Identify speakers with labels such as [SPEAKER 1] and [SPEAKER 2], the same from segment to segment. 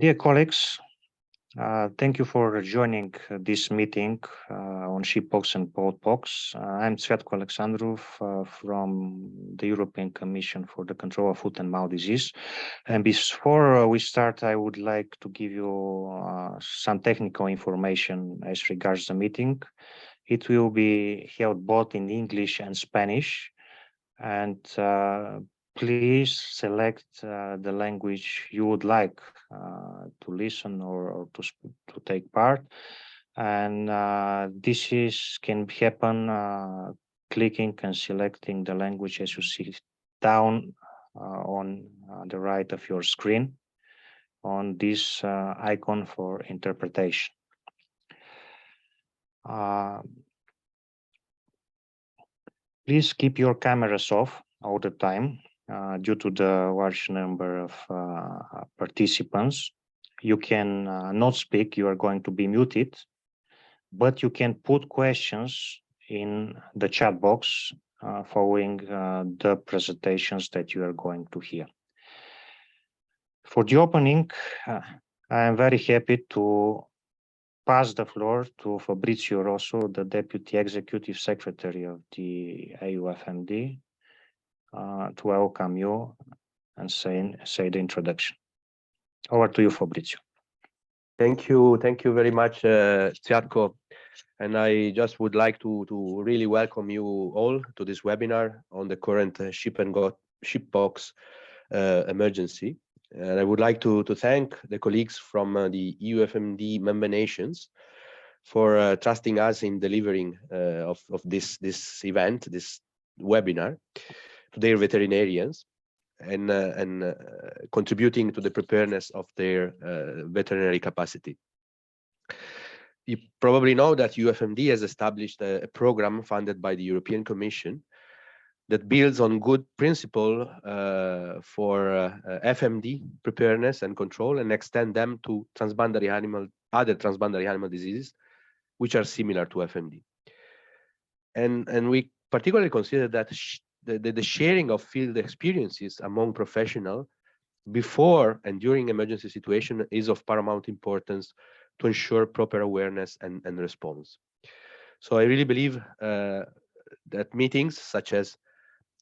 [SPEAKER 1] Dear colleagues, thank you for joining this meeting on sheeppox and poultpox. I'm Tsviatko Alexandrov from the European Commission for the Control of Foot and Mouth Disease. And before we start, I would like to give you some technical information as regards the meeting. It will be held both in English and Spanish. And please select the language you would like to listen or to take part. And this can happen clicking and selecting the language as you see down on the right of your screen on this icon for interpretation. Please keep your cameras off all the time due to the large number of participants. You can not speak, you are going to be muted, but you can put questions in the chat box following the presentations that you are going to hear. For the opening, I am very happy to pass the floor to Fabrizio Rosso, the Deputy Executive Secretary of the EuFMD, to welcome you and say the introduction. Over to you, Fabrizio.
[SPEAKER 2] Thank you very much, Tsviatko. And I just would like to really welcome you all to this webinar on the current sheeppox emergency. And I would like to thank the colleagues from the EuFMD Member Nations for trusting us in delivering of this event, this webinar, to their veterinarians and contributing to the preparedness of their veterinary capacity. You probably know that EuFMD has established a program funded by the European Commission that builds on good principle for FMD preparedness and control, and extend them to other transboundary animal diseases, which are similar to FMD. And we particularly consider that the sharing of field experiences among professionals before and during emergency situation is of paramount importance to ensure proper awareness and response. So I really believe that meetings such as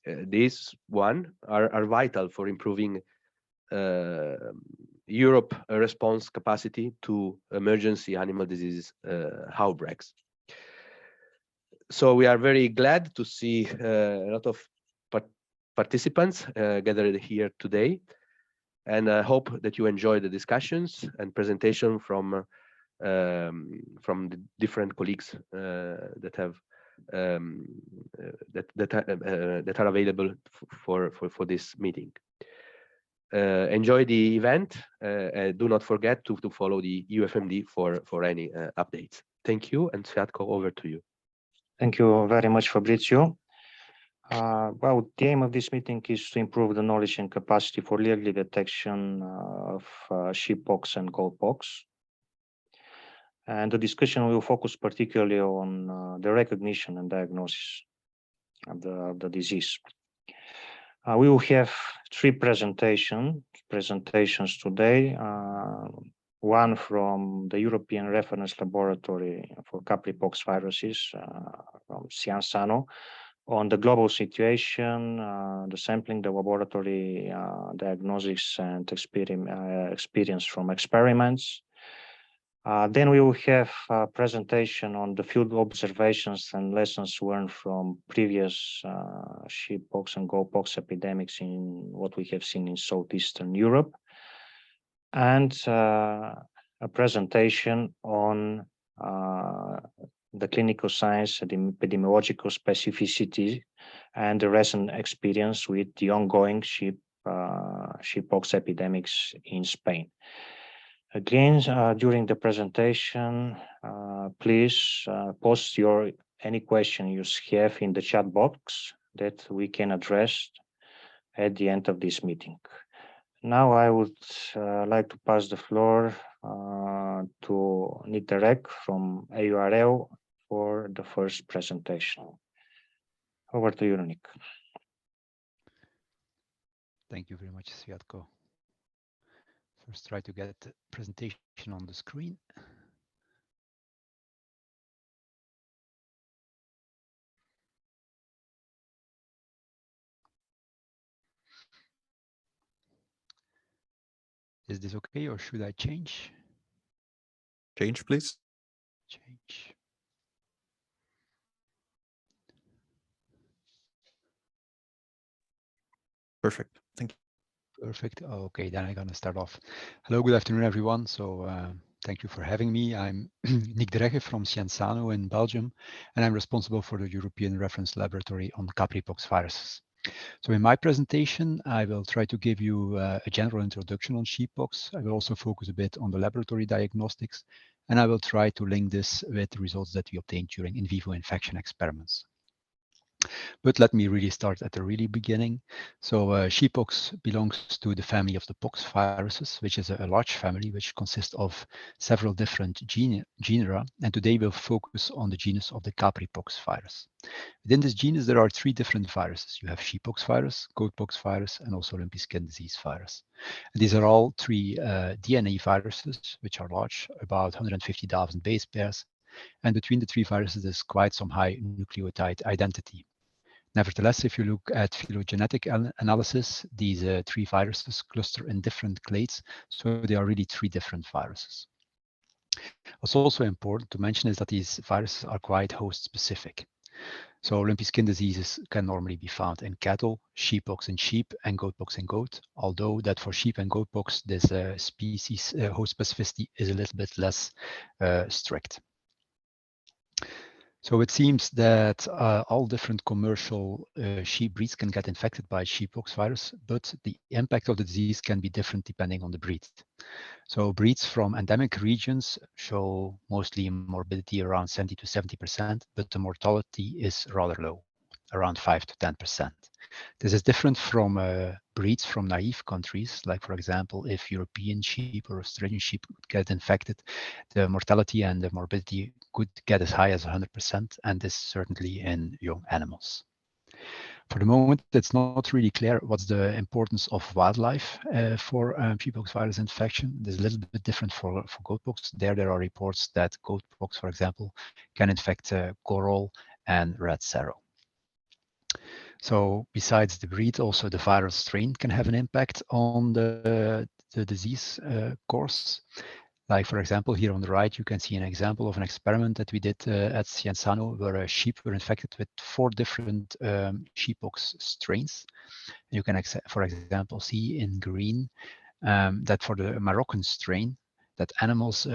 [SPEAKER 2] this one are vital for improving Europe response capacity to emergency animal disease outbreaks. So we are very glad to see a lot of participants gathered here today, and I hope that you enjoy the discussions and presentation from the different colleagues that have that are available for this meeting. Enjoy the event. Do not forget to follow the EuFMD for any updates. Thank you, and Tsviatko, over to you.
[SPEAKER 1] Thank you very much, Fabrizio. Well, the aim of this meeting is to improve the knowledge and capacity for early detection of sheeppox and goatpox. And the discussion will focus particularly on the recognition and diagnosis of the disease. We will have three presentations today. One from the European Reference Laboratory for Capripox viruses from Sciensano on the global situation, the sampling, the laboratory diagnosis and experience from experiments. Then we will have a presentation on the field observations and lessons learned from previous sheeppox and goatpox epidemics in what we have seen in Southeastern Europe, and a presentation on the clinical science and epidemiological specificity and the recent experience with the ongoing sheeppox epidemics in Spain. Again, during the presentation, please post any question you have in the chat box that we can address at the end of this meeting. Now I would like to pass the floor to Nick Regge from EURL for the first presentation. Over to you, Nick.
[SPEAKER 3] Thank you very much, Tsviatko. First, try to get the presentation on the screen. Is this okay, or should I change?
[SPEAKER 4] Change, please.
[SPEAKER 3] Change.
[SPEAKER 4] Perfect. Thank you.
[SPEAKER 3] Perfect. Okay, then I'm going to start off. Hello, good afternoon, everyone. So thank you for having me. I'm Nick de Regge from Sciensano in Belgium, and I'm responsible for the European Reference Laboratory on capripox viruses. So in my presentation, I will try to give you a general introduction on sheeppox. I will also focus a bit on the laboratory diagnostics, and I will try to link this with the results that we obtained during in vivo infection experiments. But let me really start at the really beginning. So sheeppox belongs to the family of the pox viruses, which is a large family which consists of several different genera. And today we'll focus on the genus of the capripox virus. Within this genus, there are three different viruses. You have sheeppox virus, goatpox virus, and also lumpy skin disease virus. And these are all three DNA viruses, which are large, about 150,000 base pairs. And between the three viruses, there's quite some high nucleotide identity. Nevertheless, if you look at phylogenetic analysis, these three viruses cluster in different clades, so they are really three different viruses. What's also important to mention is that these viruses are quite host-specific. So lumpy skin diseases can normally be found in cattle, sheeppox in sheep, and goatpox in goat, although that for sheep and goatpox, this species host specificity is a little bit less strict. So it seems that all different commercial sheep breeds can get infected by sheeppox virus, but the impact of the disease can be different depending on the breed. So breeds from endemic regions show mostly morbidity around 70 to 70%, but the mortality is rather low, around 5 to 10%. This is different from breeds from naive countries, like for example, if European sheep or Australian sheep get infected, the mortality and the morbidity could get as high as 100%, and this certainly in young animals. For the moment, it's not really clear what's the importance of wildlife for sheeppox virus infection. There's a little bit different for goatpox. There are reports that goatpox, for example, can infect coral and red sorrel. So besides the breed, also the viral strain can have an impact on the disease course. Like for example, here on the right, you can see an example of an experiment that we did at Sciensano, where sheep were infected with 4 different sheeppox strains. You can, for example, see in green that for the Moroccan strain, that animals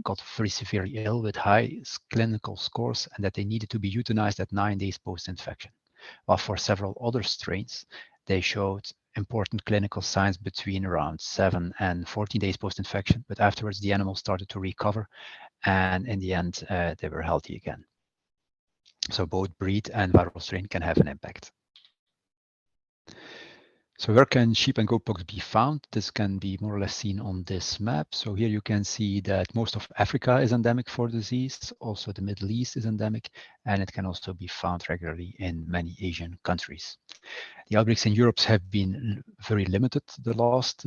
[SPEAKER 3] got very severely ill with high clinical scores and that they needed to be euthanized at 9 days post-infection. While for several other strains, they showed important clinical signs between around 7 and 14 days post-infection, but afterwards the animals started to recover, and in the end, they were healthy again. So both breed and viral strain can have an impact. So where can sheep and goatpox be found? This can be more or less seen on this map. So here you can see that most of Africa is endemic for disease. Also the Middle East is endemic, and it can also be found regularly in many Asian countries. The outbreaks in Europe have been very limited the last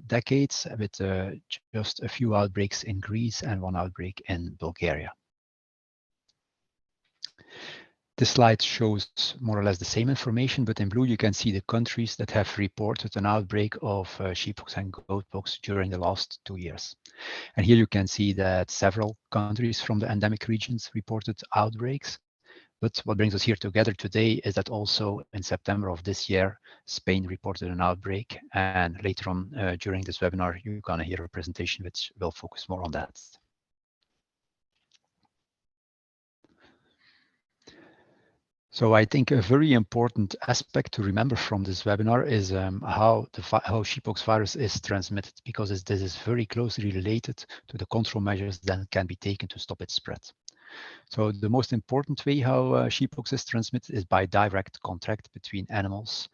[SPEAKER 3] decades, with just a few outbreaks in Greece and 1 outbreak in Bulgaria. This slide shows more or less the same information, but in blue you can see the countries that have reported an outbreak of sheeppox and goatpox during the last 2 years. And here you can see that several countries from the endemic regions reported outbreaks. But what brings us here together today is that also in September of this year, Spain reported an outbreak. And later on during this webinar, you're going to hear a presentation which will focus more on that. So I think a very important aspect to remember from this webinar is how sheeppox virus is transmitted, because this is very closely related to the control measures that can be taken to stop its spread. So the most important way how sheeppox is transmitted is by direct contact between animals.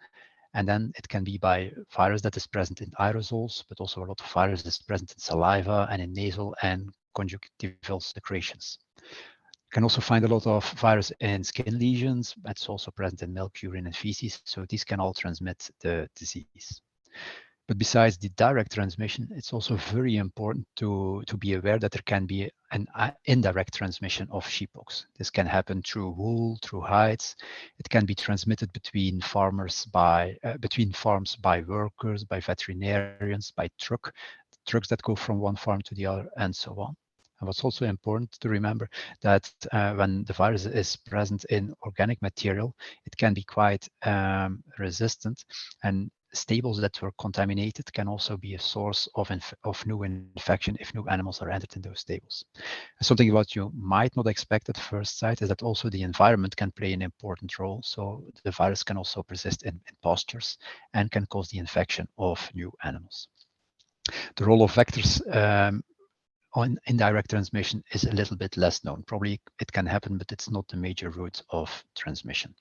[SPEAKER 3] And then it can be by virus that is present in aerosols, but also a lot of virus is present in saliva and in nasal and conjunctival secretions. You can also find a lot of virus in skin lesions. It's also present in milk, urine, and feces. So these can all transmit the disease. But besides the direct transmission, it's also very important to be aware that there can be an indirect transmission of sheeppox. This can happen through wool, through hides. It can be transmitted between farmers between farms by workers, by veterinarians, by trucks that go from one farm to the other, and so on. And what's also important to remember that when the virus is present in organic material, it can be quite resistant, and stables that were contaminated can also be a source of new infection if new animals are entered in those stables. And something what you might not expect at first sight is that also the environment can play an important role. So the virus can also persist in pastures and can cause the infection of new animals. The role of vectors on indirect transmission is a little bit less known. Probably it can happen, but it's not the major route of transmission.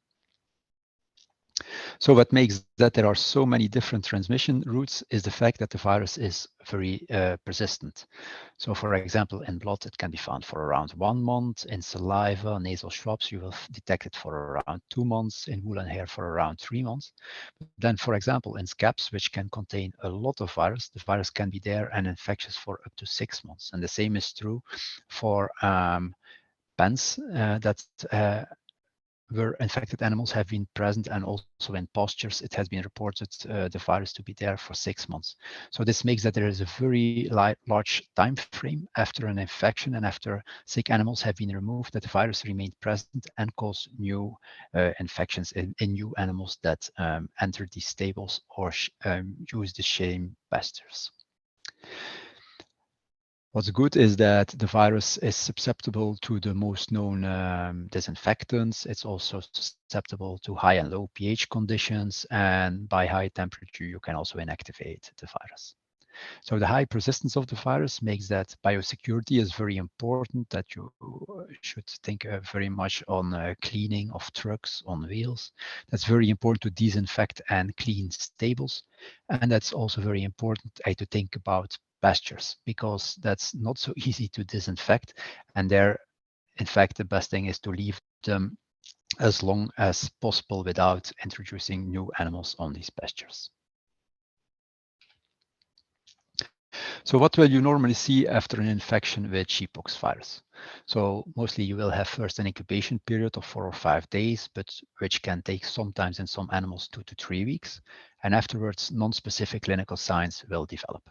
[SPEAKER 3] So what makes that there are so many different transmission routes is the fact that the virus is very persistent. So for example, in blood, it can be found for around 1 month. In saliva, nasal swabs, you will detect it for around 2 months. In wool and hair for around 3 months. Then, for example, in scabs, which can contain a lot of virus, the virus can be there and infectious for up to 6 months. And the same is true for pens that where infected animals have been present, and also in pastures, it has been reported the virus to be there for 6 months. So this makes that there is a very large time frame after an infection and after sick animals have been removed that the virus remained present and cause new infections in new animals that enter these stables or use the same pastures. What's good is that the virus is susceptible to the most known disinfectants. It's also susceptible to high and low pH conditions, and by high temperature, you can also inactivate the virus. So the high persistence of the virus makes that biosecurity is very important, that you should think very much on cleaning of trucks on wheels. That's very important to disinfect and clean stables. And that's also very important to think about pastures, because that's not so easy to disinfect. And there, in fact, the best thing is to leave them as long as possible without introducing new animals on these pastures. So what will you normally see after an infection with sheeppox virus? So mostly you will have first an incubation period of 4 or 5 days, but which can take sometimes in some animals 2 to 3 weeks. And afterwards, non-specific clinical signs will develop.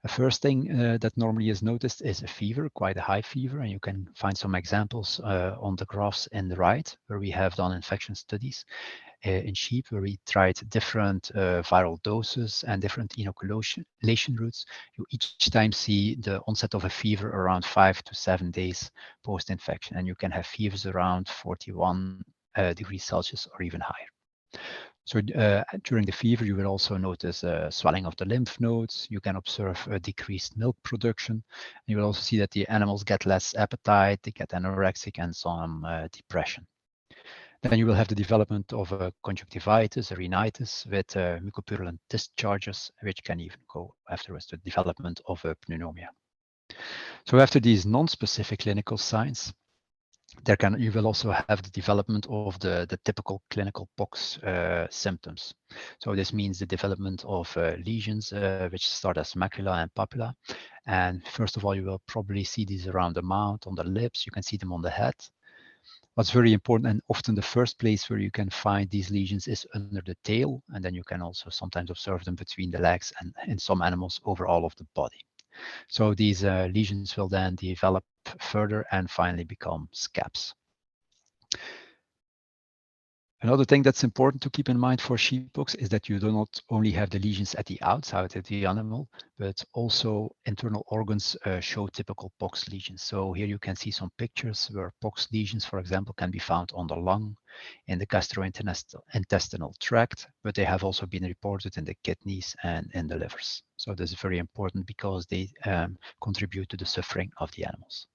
[SPEAKER 3] The first thing that normally is noticed is a fever, quite a high fever, and you can find some examples on the graphs in the right, where we have done infection studies in sheep, where we tried different viral doses and different inoculation routes. You each time see the onset of a fever around 5 to 7 days post-infection, and you can have fevers around 41 degrees Celsius or even higher. So during the fever, you will also notice swelling of the lymph nodes. You can observe a decreased milk production. You will also see that the animals get less appetite, they get anorexic, and some depression. Then you will have the development of conjunctivitis, rhinitis, with mucopurulent discharges, which can even go afterwards to the development of pneumonia. So after these non-specific clinical signs, you will also have the development of the typical clinical pox symptoms. So this means the development of lesions which start as macula and papilla. And first of all, you will probably see these around the mouth, on the lips. You can see them on the head. What's very important, and often the first place where you can find these lesions is under the tail, and then you can also sometimes observe them between the legs and in some animals over all of the body. So these lesions will then develop further and finally become scabs. Another thing that's important to keep in mind for sheeppox is that you do not only have the lesions at the outside of the animal, but also internal organs show typical pox lesions. So here you can see some pictures where pox lesions, for example, can be found on the lung, in the gastrointestinal tract, but they have also been reported in the kidneys and in the livers. So this is very important because they contribute to the suffering of the animals.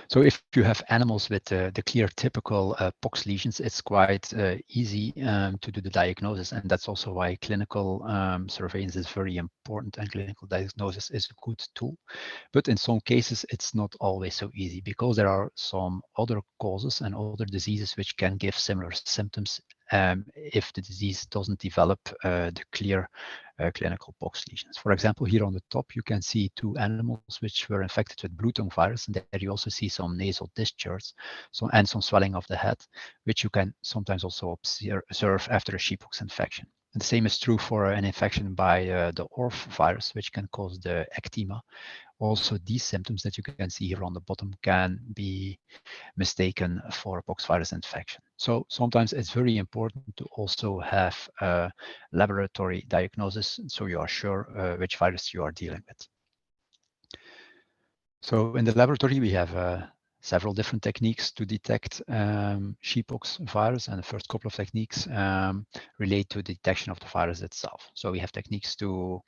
[SPEAKER 3] So if you have animals with the clear typical pox lesions, it's quite easy to do the diagnosis. And that's also why clinical surveillance is very important, and clinical diagnosis is a good tool. But in some cases, it's not always so easy, because there are some other causes and other diseases which can give similar symptoms if the disease doesn't develop the clear clinical pox lesions. For example, here on the top, you can see 2 animals which were infected with blue tongue virus, and there you also see some nasal discharge and some swelling of the head, which you can sometimes also observe after a sheeppox infection. And the same is true for an infection by the ORF virus, which can cause the ecthyma. Also, these symptoms that you can see here on the bottom can be mistaken for a pox virus infection. So sometimes it's very important to also have a laboratory diagnosis so you are sure which virus you are dealing with. So in the laboratory, we have several different techniques to detect sheeppox virus, and the first couple of techniques relate to the detection of the virus itself. So we have techniques to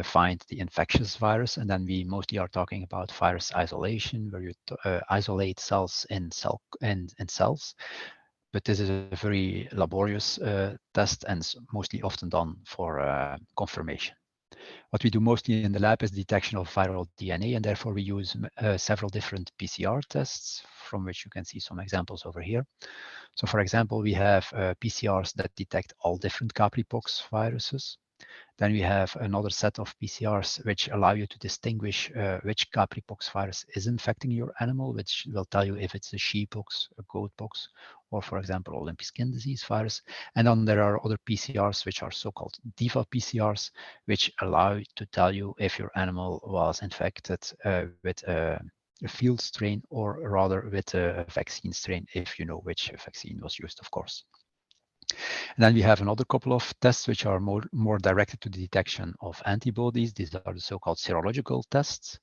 [SPEAKER 3] find the infectious virus, and then we mostly are talking about virus isolation, where you isolate cells in cells. But this is a very laborious test and mostly often done for confirmation. What we do mostly in the lab is detection of viral DNA, and therefore we use several different PCR tests, from which you can see some examples over here. So for example, we have PCRs that detect all different Capripox viruses. Then we have another set of PCRs which allow you to distinguish which Capripox virus is infecting your animal, which will tell you if it's a sheeppox, a goatpox, or for example, Olympic skin disease virus. And then there are other PCRs which are so-called DIVA PCRs, which allow you to tell you if your animal was infected with a field strain, or rather with a vaccine strain, if you know which vaccine was used, of course. And then we have another couple of tests which are more directed to the detection of antibodies. These are the so-called serological tests.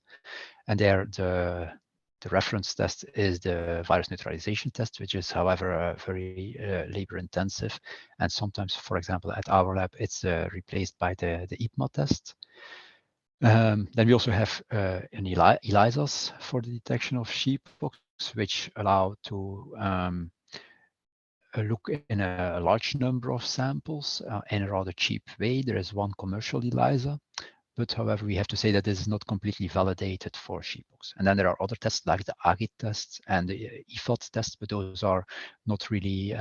[SPEAKER 3] And there the reference test is the virus neutralization test, which is, however, very labor intensive. And sometimes, for example, at our lab, it's replaced by the IPMA test. Then we also have an ELISAs for the detection of sheeppox, which allow to look in a large number of samples in a rather cheap way. There is one commercial ELISA, but however, we have to say that this is not completely validated for sheeppox. And then there are other tests like the AGIT test and the EFOT test, but those are not really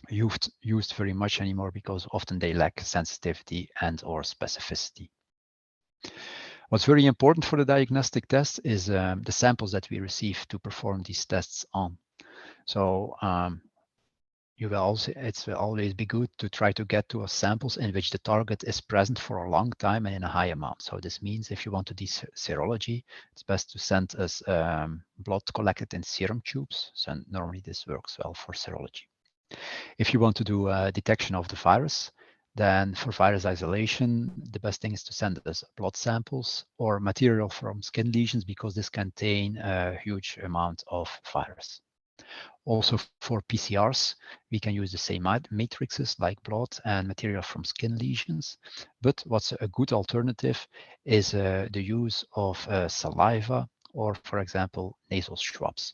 [SPEAKER 3] used very much anymore because often they lack sensitivity and or specificity. What's very important for the diagnostic test is the samples that we receive to perform these tests on. So it will always be good to try to get to samples in which the target is present for a long time and in a high amount. So this means if you want to do serology, it's best to send us blood collected in serum tubes. So normally this works well for serology. If you want to do detection of the virus, then for virus isolation, the best thing is to send us blood samples or material from skin lesions, because this contain a huge amount of virus. Also for PCRs, we can use the same matrices like blood and material from skin lesions. But what's a good alternative is the use of saliva or, for example, nasal swabs,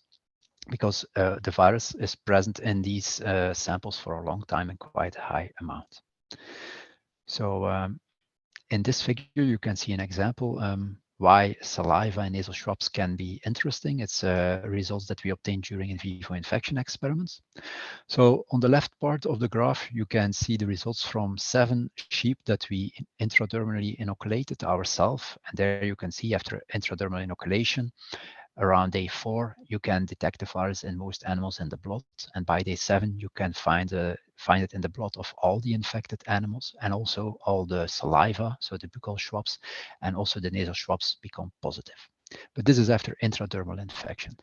[SPEAKER 3] because the virus is present in these samples for a long time in quite a high amount. So in this figure, you can see an example why saliva and nasal swabs can be interesting. It's results that we obtained during in vivo infection experiments. So on the left part of the graph, you can see the results from 7 sheep that we intradermally inoculated ourselves. And there you can see after intradermal inoculation, around day 4, you can detect the virus in most animals in the blood. And by day 7, you can find it in the blood of all the infected animals, and also all the saliva, so the buccal swabs, and also the nasal swabs become positive. But this is after intradermal infection.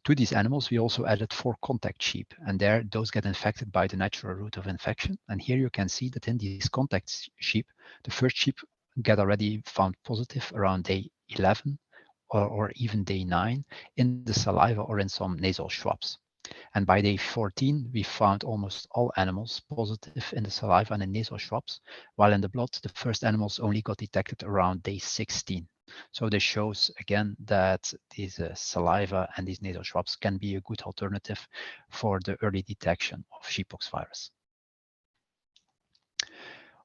[SPEAKER 3] To these animals, we also added 4 contact sheep, and there those get infected by the natural route of infection. And here you can see that in these contact sheep, the first sheep get already found positive around day 11 or even day 9 in the saliva or in some nasal swabs. And by day 14, we found almost all animals positive in the saliva and in nasal swabs, while in the blood, the first animals only got detected around day 16. So this shows again that these saliva and these nasal swabs can be a good alternative for the early detection of sheeppox virus.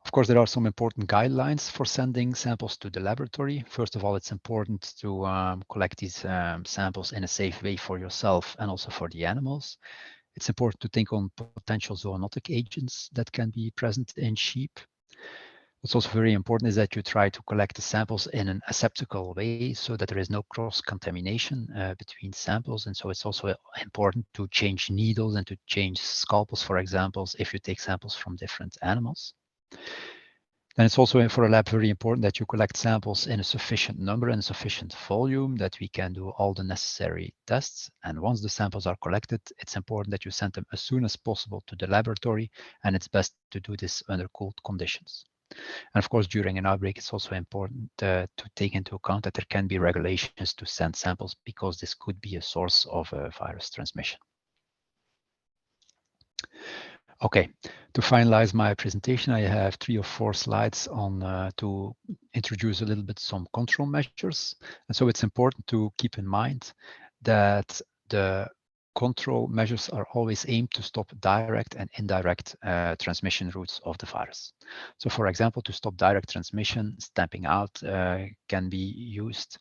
[SPEAKER 3] Of course, there are some important guidelines for sending samples to the laboratory. First of all, it's important to collect these samples in a safe way for yourself and also for the animals. It's important to think on potential zoonotic agents that can be present in sheep. What's also very important is that you try to collect the samples in an aseptical way so that there is no cross-contamination between samples. And so it's also important to change needles and to change scalpels, for example, if you take samples from different animals. Then it's also for a lab very important that you collect samples in a sufficient number and sufficient volume that we can do all the necessary tests. And once the samples are collected, it's important that you send them as soon as possible to the laboratory, and it's best to do this under cold conditions. And of course, during an outbreak, it's also important to take into account that there can be regulations to send samples because this could be a source of virus transmission. Okay, to finalize my presentation, I have 3 or 4 slides on to introduce a little bit some control measures. And so it's important to keep in mind that the control measures are always aimed to stop direct and indirect transmission routes of the virus. So for example, to stop direct transmission, stamping out can be used.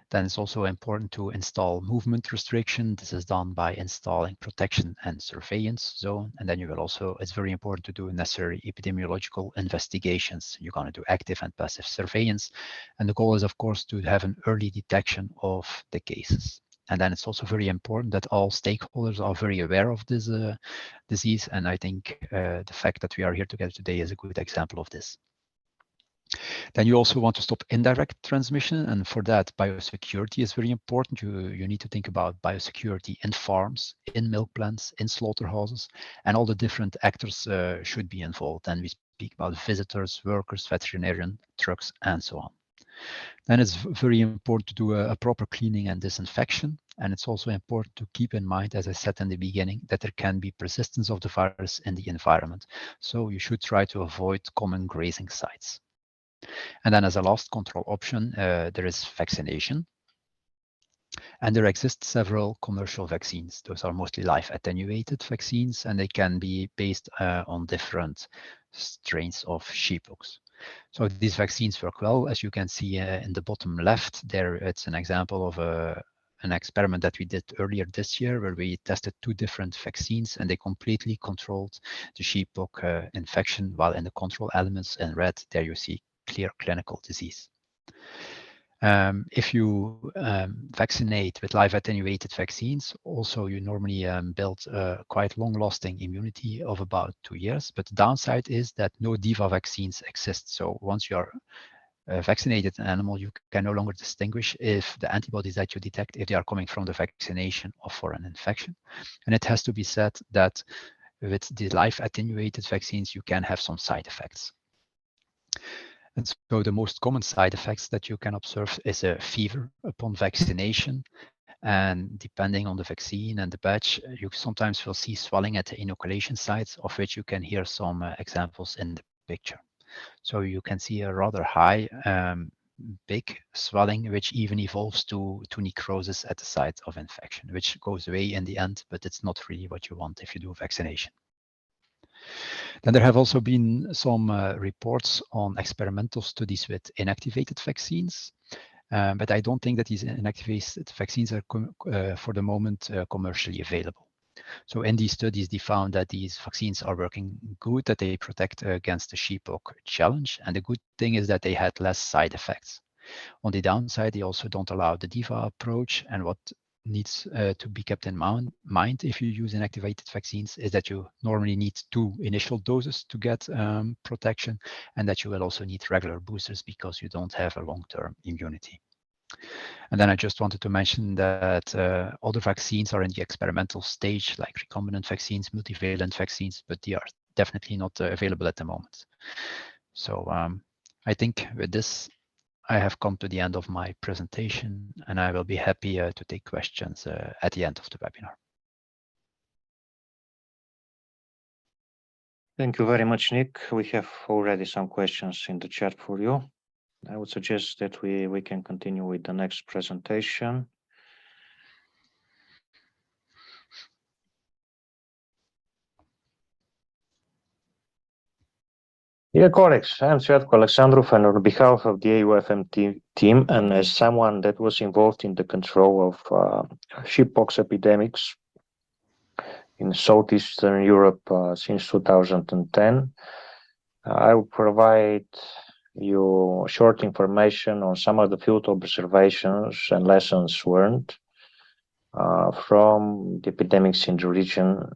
[SPEAKER 3] Then it's also important to install movement restriction. This is done by installing protection and surveillance zone. And then you will also, it's very important to do necessary epidemiological investigations. You're going to do active and passive surveillance. And the goal is, of course, to have an early detection of the cases. And then it's also very important that all stakeholders are very aware of this disease. And I think the fact that we are here together today is a good example of this. Then you also want to stop indirect transmission, and for that, biosecurity is very important. You need to think about biosecurity in farms, in milk plants, in slaughterhouses, and all the different actors should be involved. And we speak about visitors, workers, veterinarian, trucks, and so on. Then it's very important to do a proper cleaning and disinfection. And it's also important to keep in mind, as I said in the beginning, that there can be persistence of the virus in the environment. So you should try to avoid common grazing sites. And then as a last control option, there is vaccination. And there exist several commercial vaccines. Those are mostly live attenuated vaccines, and they can be based on different strains of sheeppox. So these vaccines work well. As you can see in the bottom left, there it's an example of an experiment that we did earlier this year where we tested 2 different vaccines and they completely controlled the sheeppox infection, while in the control elements in red, there you see clear clinical disease. If you vaccinate with live attenuated vaccines, also you normally build a quite long-lasting immunity of about 2 years. But the downside is that no DIVA vaccines exist. So once you are vaccinated an animal, you can no longer distinguish if the antibodies that you detect, if they are coming from the vaccination or for an infection. And it has to be said that with the live attenuated vaccines, you can have some side effects. And so the most common side effects that you can observe is a fever upon vaccination. And depending on the vaccine and the batch, you sometimes will see swelling at the inoculation sites, of which you can hear some examples in the picture. So you can see a rather high, big swelling, which even evolves to necrosis at the site of infection, which goes away in the end, but it's not really what you want if you do vaccination. Then there have also been some reports on experimental studies with inactivated vaccines, but I don't think that these inactivated vaccines are for the moment commercially available. So in these studies, they found that these vaccines are working good, that they protect against the sheeppox challenge. And the good thing is that they had less side effects. On the downside, they also don't allow the DIVA approach. And what needs to be kept in mind if you use inactivated vaccines is that you normally need 2 initial doses to get protection, and that you will also need regular boosters because you don't have a long-term immunity. And then I just wanted to mention that other vaccines are in the experimental stage, like recombinant vaccines, multivalent vaccines, but they are definitely not available at the moment. So I think with this, I have come to the end of my presentation, and I will be happy to take questions at the end of the webinar.
[SPEAKER 1] Thank you very much, Nick. We have already some questions in the chat for you. I would suggest that we can continue with the next presentation. Dear colleagues, I'm Tsviatko Alexandrov, and on behalf of the EuFMD team, and as someone that was involved in the control of sheeppox epidemics in Southeastern Europe since 2010. I will provide you short information on some of the field observations and lessons learned from the epidemics in the region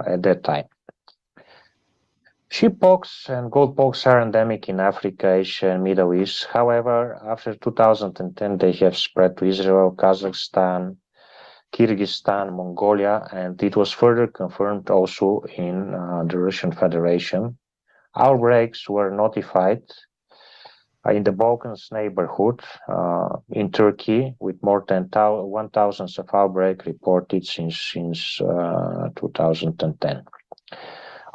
[SPEAKER 1] at that time. Sheeppox and goatpox are endemic in Africa, Asia, and Middle East. However, after 2010, they have spread to Israel, Kazakhstan, Kyrgyzstan, Mongolia, and it was further confirmed also in the Russian Federation. Outbreaks were notified in the Balkans neighborhood in Turkey, with more than 1,000 of outbreaks reported since 2010.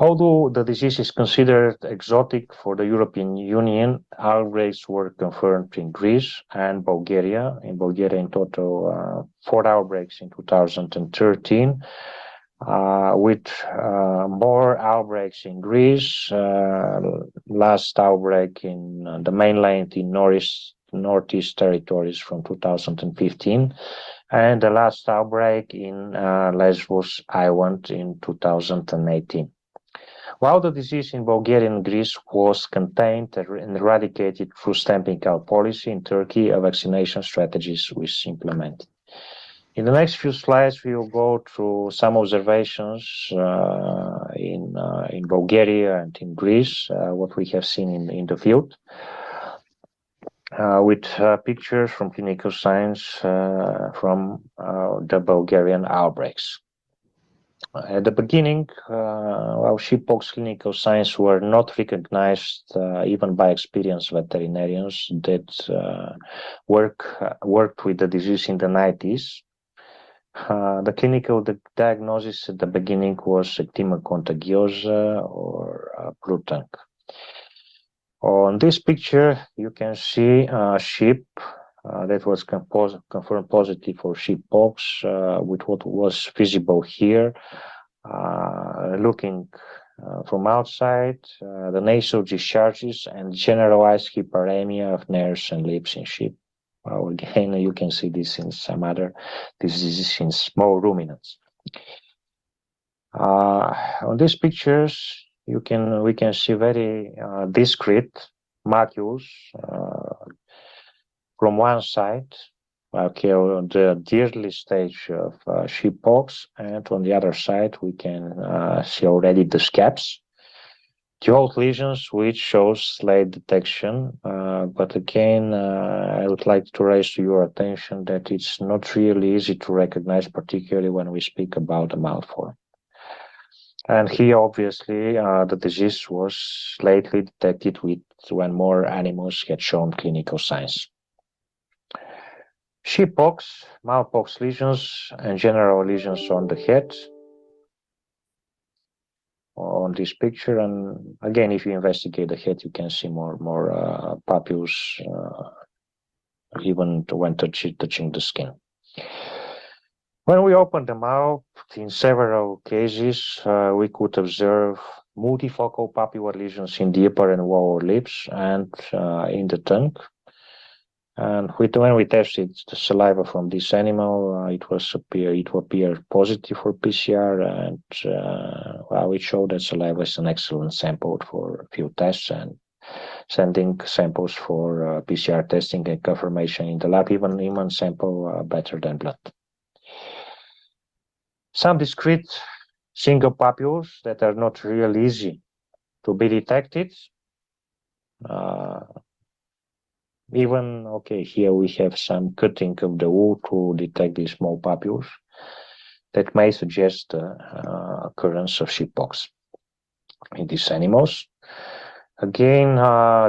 [SPEAKER 1] Although the disease is considered exotic for the European Union, outbreaks were confirmed in Greece and Bulgaria. In Bulgaria, in total, 4 outbreaks in 2013, with more outbreaks in Greece. Last outbreak in the mainland in Northeast territories from 2015, and the last outbreak in Lesbos Island in 2018. While the disease in Bulgaria and Greece was contained and eradicated through stamping out policy, in Turkey, a vaccination strategies was implemented. In the next few slides, we will go through some observations in Bulgaria and in Greece, what we have seen in the field, with pictures from clinical science from the Bulgarian outbreaks. At the beginning, sheeppox clinical signs were not recognized even by experienced veterinarians that worked with the disease in the 90s. The clinical diagnosis at the beginning was ecthyma contagiosa or Plutonk. On this picture, you can see a sheep that was confirmed positive for sheeppox, with what was visible here. Looking from outside, the nasal discharges and generalized hyperemia of nerves and lips in sheep. Again, you can see this in some other diseases in small ruminants. On these pictures, we can see very discrete macules from one side, okay, on the early stage of sheeppox, and on the other side, we can see already the scabs, the old lesions, which shows late detection. But again, I would like to raise to your attention that it's not really easy to recognize, particularly when we speak about the malform. And here, obviously, the disease was lately detected when more animals had shown clinical signs. Sheeppox, malpox lesions, and general lesions on the head on this picture. And again, if you investigate the head, you can see more papules, even when touching the skin. When we open the mouth, in several cases, we could observe multifocal papular lesions in the upper and lower lips and in the tongue. And when we tested the saliva from this animal, it appeared positive for PCR, and it showed that saliva is an excellent sample for a few tests, and sending samples for PCR testing and confirmation in the lab, even sample better than blood. Some discrete single papules that are not really easy to be detected. Here we have some cutting of the wool to detect these small papules that may suggest the occurrence of sheeppox in these animals. Again,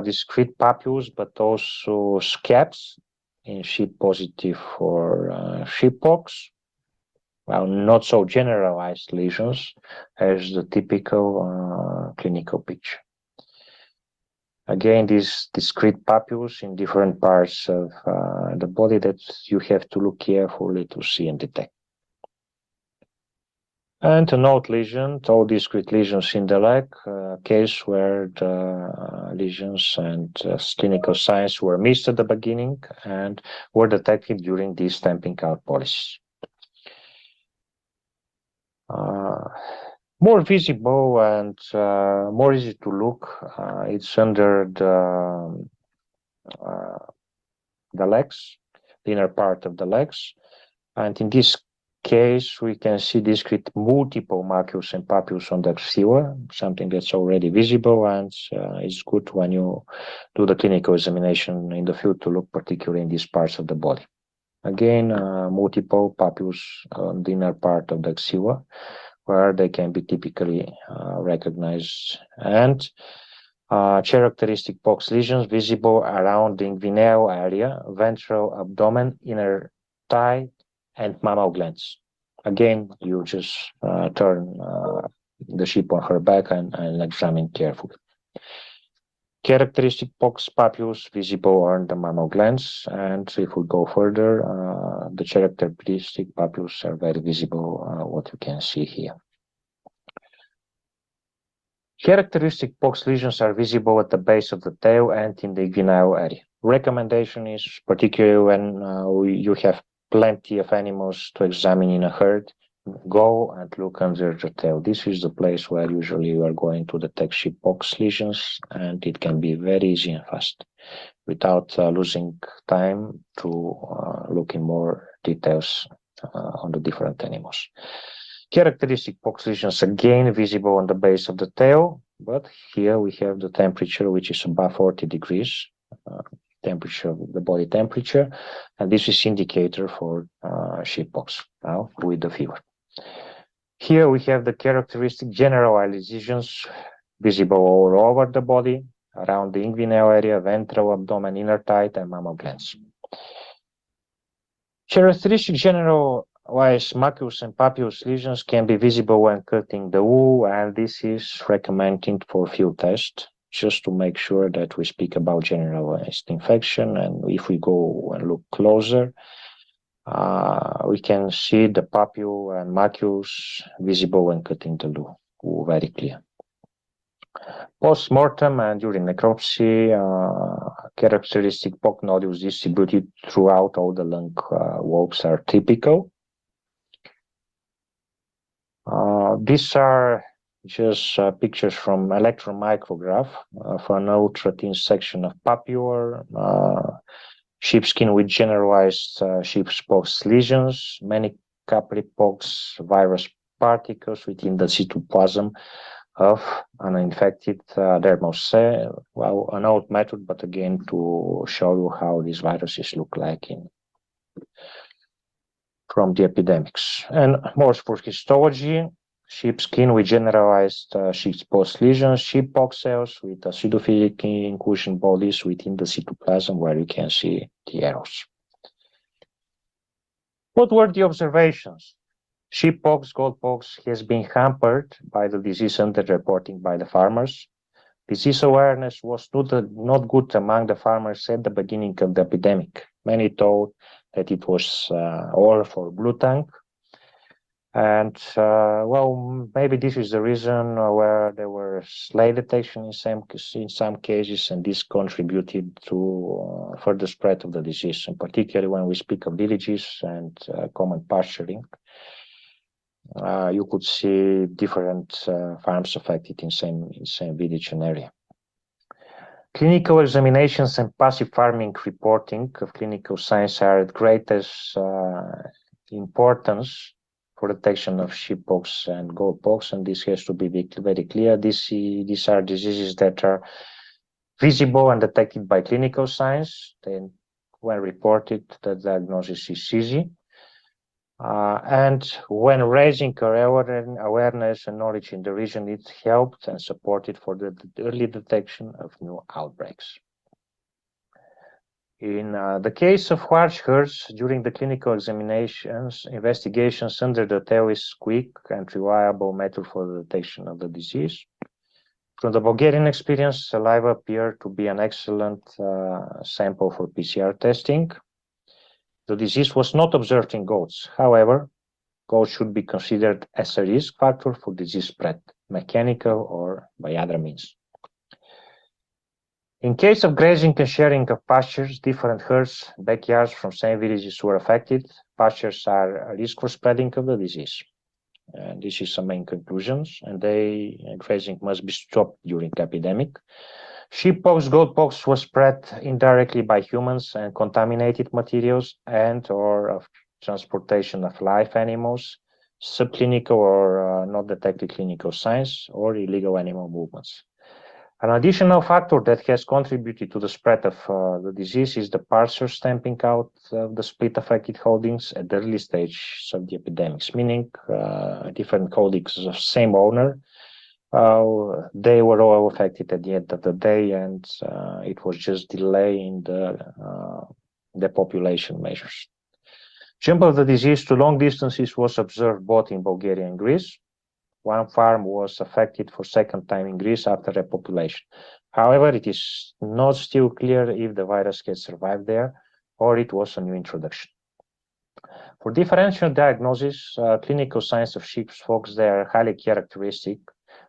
[SPEAKER 1] discrete papules, but also scabs in sheep positive for sheeppox. Well, not so generalized lesions as the typical clinical picture. Again, these discrete papules in different parts of the body that you have to look carefully to see and detect. And a node lesion, all discrete lesions in the leg, case where the lesions and clinical signs were missed at the beginning and were detected during this stamping out policy. More visible and more easy to look. It's under the legs, the inner part of the legs, and in this case we can see discrete multiple macules and papules on the axilla, something that's already visible, and it's good when you do the clinical examination in the field to look particularly in these parts of the body. Again, multiple papules on the inner part of the axilla, where they can be typically recognized, and characteristic pox lesions visible around the inguinal area, ventral abdomen, inner thigh, and mammal glands. Again, you just turn the sheep on her back and examine carefully. Characteristic pox papules visible on the mammal glands, and if we go further, the characteristic papules are very visible, what you can see here. Characteristic pox lesions are visible at the base of the tail and in the inguinal area. Recommendation is particularly when you have plenty of animals to examine in a herd, go and look under the tail. This is the place where usually you are going to detect sheep pox lesions, and it can be very easy and fast without losing time to look in more details on the different animals. Characteristic pox lesions again visible on the base of the tail, but here we have the temperature which is above 40 degrees, temperature, the body temperature, and this is indicator for sheep pox now with the fever. Here we have the characteristic generalized lesions visible all over the body, around the inguinal area, ventral abdomen, inner thigh, and mammal glands. Characteristic generalized macules and papules lesions can be visible when cutting the wool, and this is recommended for field test, just to make sure that we speak about generalized infection. And if we go and look closer, we can see the papule and macules visible when cutting the wool, very clear. Post-mortem and during necropsy, characteristic pox nodules distributed throughout all the lung walls are typical. These are just pictures from electron micrograph for an ultra-thin section of papular sheepskin with generalized sheep's pox lesions, many capillary pox virus particles within the cytoplasm of an infected dermal cell. Well, an old method, but again to show you how these viruses look like from the epidemics. And more for histology, sheepskin with generalized sheep's pox lesions, sheep pox cells with pseudophilic inclusion bodies within the cytoplasm, where you can see the arrows. What were the observations? Sheep pox, goat pox has been hampered by the disease underreporting by the farmers. Disease awareness was not good among the farmers at the beginning of the epidemic. Many thought that it was all for blue tongue. And well, maybe this is the reason where there were late detection in some cases, and this contributed to further spread of the disease, and particularly when we speak of villages and common pasturing. You could see different farms affected in same village and area. Clinical examinations and passive farming reporting of clinical signs are at greatest importance for detection of sheep pox and goat pox, and this has to be very clear. These are diseases that are visible and detected by clinical signs. Then, when reported, the diagnosis is easy. And when raising awareness and knowledge in the region, it helped and supported for the early detection of new outbreaks. In the case of large herds, during the clinical examinations, investigations under the tail is quick and reliable method for the detection of the disease. From the Bulgarian experience, saliva appeared to be an excellent sample for PCR testing. The disease was not observed in goats. However, goats should be considered as a risk factor for disease spread, mechanical or by other means. In case of grazing and sharing of pastures, different herds, backyards from same villages were affected. Pastures are a risk for spreading of the disease. and this is some main conclusions, and grazing must be stopped during epidemic. Sheeppox, goatpox was spread indirectly by humans and contaminated materials and/or of transportation of live animals, subclinical or not detected clinical signs, or illegal animal movements. An additional factor that has contributed to the spread of the disease is the partial stamping out of the split-affected holdings at the early stage of the epidemics, meaning different holdings of same owner. They were all affected at the end of the day, and it was just delay in the population measures. Jump of the disease to long distances was observed both in Bulgaria and Greece. One farm was affected for second time in Greece after repopulation. However, it is not still clear if the virus had survived there or it was a new introduction. For differential diagnosis, clinical signs of sheeppox, they are highly characteristic.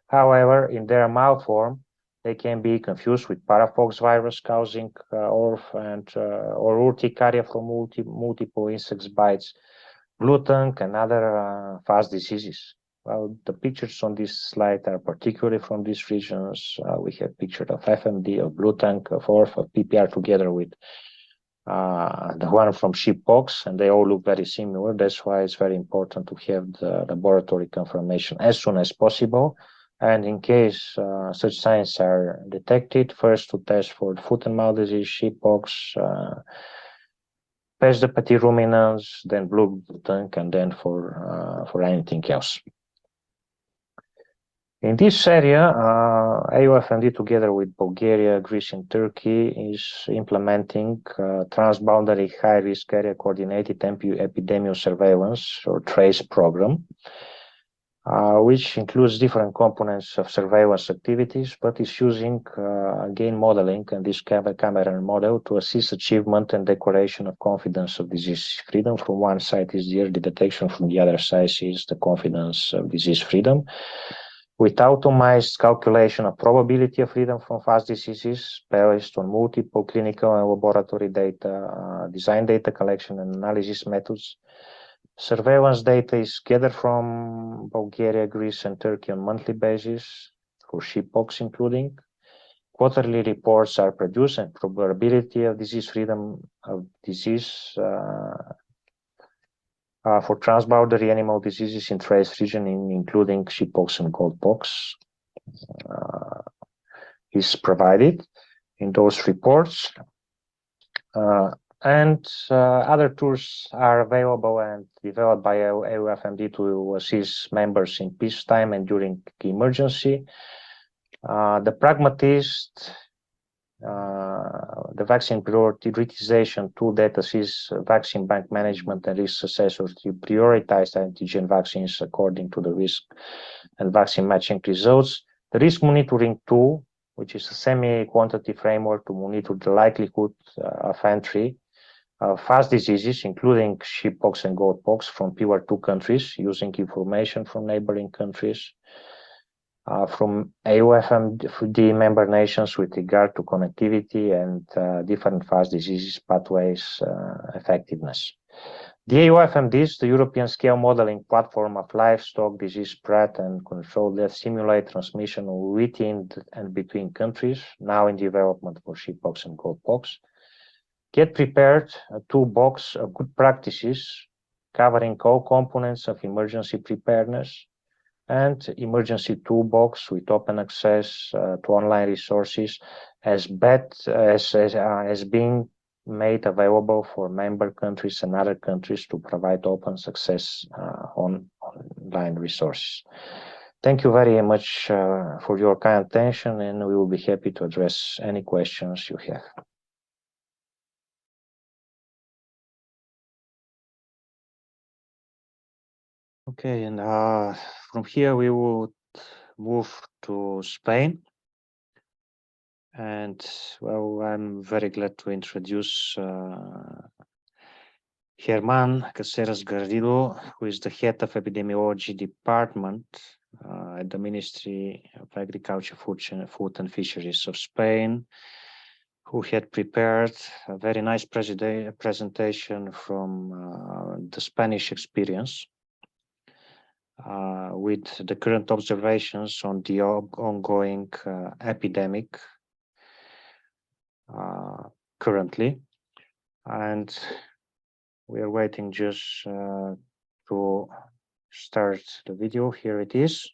[SPEAKER 1] However, in their mild form, they can be confused with parapox virus causing or urticaria from multiple insect bites, blue tongue, and other fast diseases. Well, the pictures on this slide are particularly from these regions. We have picture of FMD, of blue tongue, of ORF, of PPR together with the one from sheeppox, and they all look very similar. That's why it's very important to have the laboratory confirmation as soon as possible. And in case such signs are detected, first to test for foot and mouth disease, sheeppox, pest the petit ruminants, then blue tongue, and then for anything else. In this area, EuFMD together with Bulgaria, Greece, and Turkey is implementing transboundary high-risk area coordinated epidemic surveillance or TRACE program, which includes different components of surveillance activities, but is using again modeling and this camera model to assist achievement and declaration of confidence of disease freedom. From one side is the early detection, from the other side is the confidence of disease freedom, with automized calculation of probability of freedom from fast diseases based on multiple clinical and laboratory data, design data collection and analysis methods. Surveillance data is gathered from Bulgaria, Greece, and Turkey on monthly basis for sheeppox including. Quarterly reports are produced and probability of disease freedom of disease for transboundary animal diseases in trace region, including sheeppox and goatpox, is provided in those reports. And other tools are available and developed by EuFMD to assist members in peacetime and during emergency. The pragmatist, the vaccine prioritization tool that assists vaccine bank management and risk assessors to prioritize antigen vaccines according to the risk and vaccine matching results. The risk monitoring tool, which is a semi-quantity framework to monitor the likelihood of entry of fast diseases, including sheeppox and goatpox, from PR2 countries using information from neighboring countries. From EuFMD member nations with regard to connectivity and different fast diseases pathways effectiveness. The EuFMD, the European scale modeling platform of livestock disease spread and control that simulate transmission within and between countries, now in development for sheeppox and goatpox. Get prepared a toolbox of good practices covering all components of emergency preparedness, and emergency toolbox with open access to online resources as being made available for member countries and other countries to provide open access on online resources. Thank you very much for your kind attention, and we will be happy to address any questions you have. Okay, and from here we will move to Spain. And well, I'm very glad to introduce Germán Caceres Garrido, who is the head of epidemiology department at the Ministry of Agriculture, Food and Fisheries of Spain, who had prepared a very nice presentation from the Spanish experience. with the current observations on the ongoing epidemic currently. And we are waiting just to start the video. Here it is.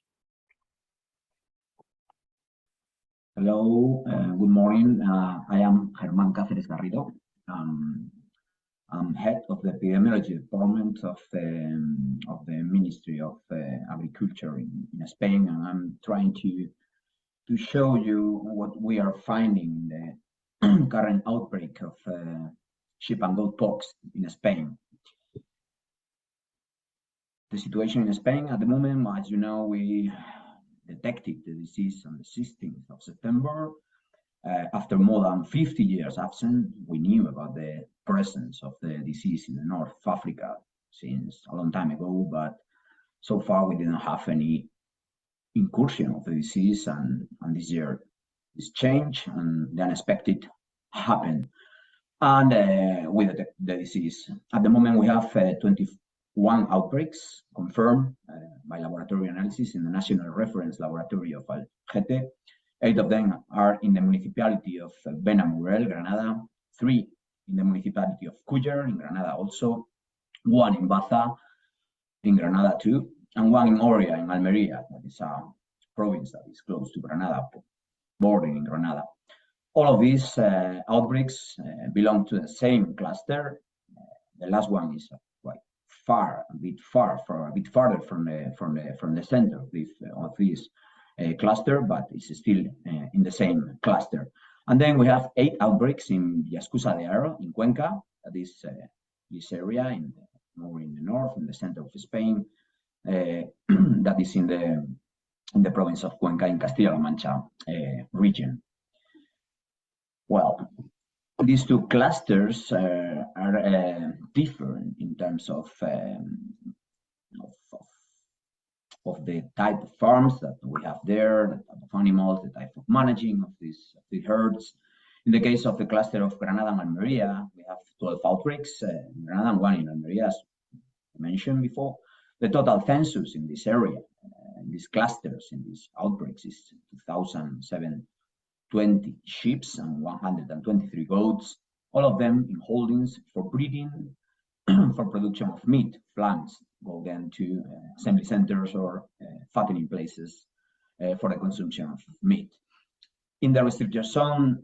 [SPEAKER 5] Hello, good morning. I am Germán Caceres Garrido. I'm head of the epidemiology department of the Ministry of Agriculture in Spain, and I'm trying to show you what we are finding in the current outbreak of sheep and goat pox in Spain. The situation in Spain at the moment, as you know, we detected the disease on the 16th of September. After more than 50 years absent, we knew about the presence of the disease in the north of Africa since a long time ago, but so far we didn't have any incursion of the disease, and this year this change and the unexpected happened, and we detect the disease. At the moment we have 21 outbreaks confirmed by laboratory analysis in the National Reference Laboratory of Regge. 8 of them are in the municipality of Benamurel, Granada, 3 in the municipality of Culler in Granada also, 1 in Baza in Granada too, and 1 in Oria in Almeria, that is a province that is close to Granada, bordering Granada. All of these outbreaks belong to the same cluster. The last one is quite far, a bit farther from the center of this cluster, but it's still in the same cluster. And then we have 8 outbreaks in Villaescusa de Aro in Cuenca, that is this area more in the north, in the center of Spain, that is in the province of Cuenca in Castilla-La Mancha region. Well, these 2 clusters are different in terms of the type of farms that we have there, the type of animals, the type of managing of the herds. In the case of the cluster of Granada and Almeria, we have 12 outbreaks in Granada and 1 in Almeria, as I mentioned before. The total census in this area, in these clusters, in these outbreaks, is 2,720 sheep and 123 goats, all of them in holdings for breeding, for production of meat. Plants go then to assembly centers or fattening places for the consumption of meat. In the restricted zone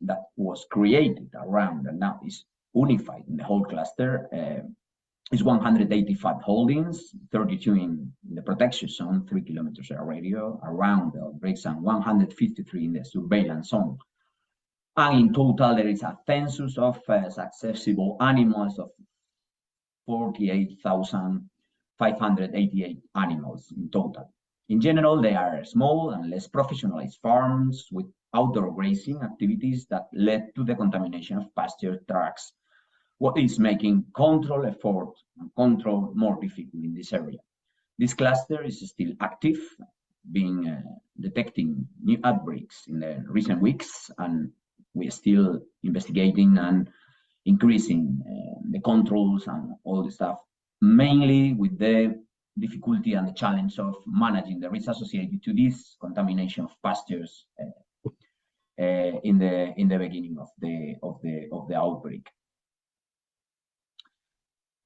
[SPEAKER 5] that was created around and now is unified in the whole cluster is 185 holdings, 32 in the protection zone, 3 kilometers radio around the outbreaks, and 153 in the surveillance zone. And in total, there is a census of accessible animals of 48,588 animals in total. In general, they are small and less professionalized farms with outdoor grazing activities that led to the contamination of pasture tracts, what is making control effort and control more difficult in this area. This cluster is still active, detecting new outbreaks in the recent weeks, and we are still investigating and increasing the controls and all the stuff, mainly with the difficulty and the challenge of managing the risks associated to this contamination of pastures in the beginning of the outbreak.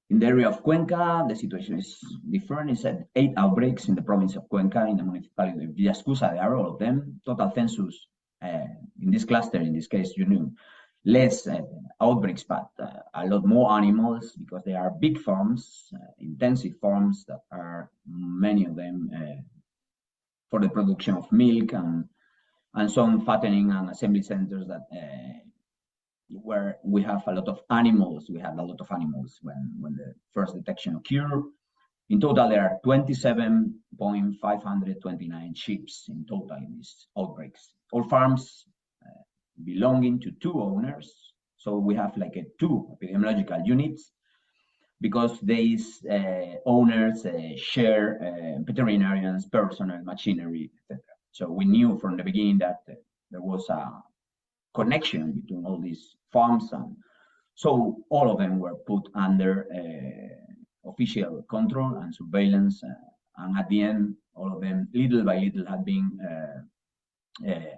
[SPEAKER 5] In the area of Cuenca, the situation is different. It's 8 outbreaks in the province of Cuenca, in the municipality of Villaescusa de Aro, all of them. Total census in this cluster, in this case, less outbreaks, but a lot more animals, because they are big farms, intensive farms that are, many of them, for the production of milk and some fattening and assembly centers that where we have a lot of animals. We had a lot of animals when the first detection occurred. In total, there are 27,529 sheep in total in these outbreaks. All farms belonging to 2 owners. So we have like 2 epidemiological units, because these owners share veterinarians, personnel, machinery, etc. So we knew from the beginning that there was a connection between all these farms, and so all of them were put under official control and surveillance, and at the end, all of them, little by little, have been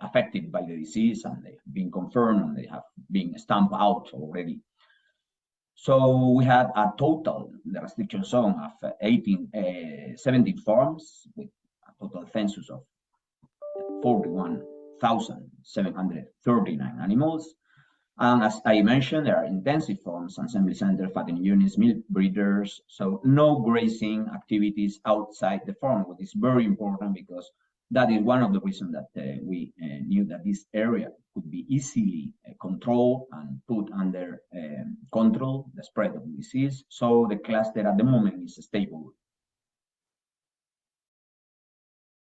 [SPEAKER 5] affected by the disease, and they have been confirmed, and they have been stamped out already. So we had a total, the restriction zone of 17 farms with a total census of 41,739 animals. And as I mentioned, there are intensive farms, assembly centers, fattening units, milk breeders, so no grazing activities outside the farm, which is very important because that is one of the reasons that we knew that this area could be easily controlled and put under control, the spread of the disease. So the cluster at the moment is stable.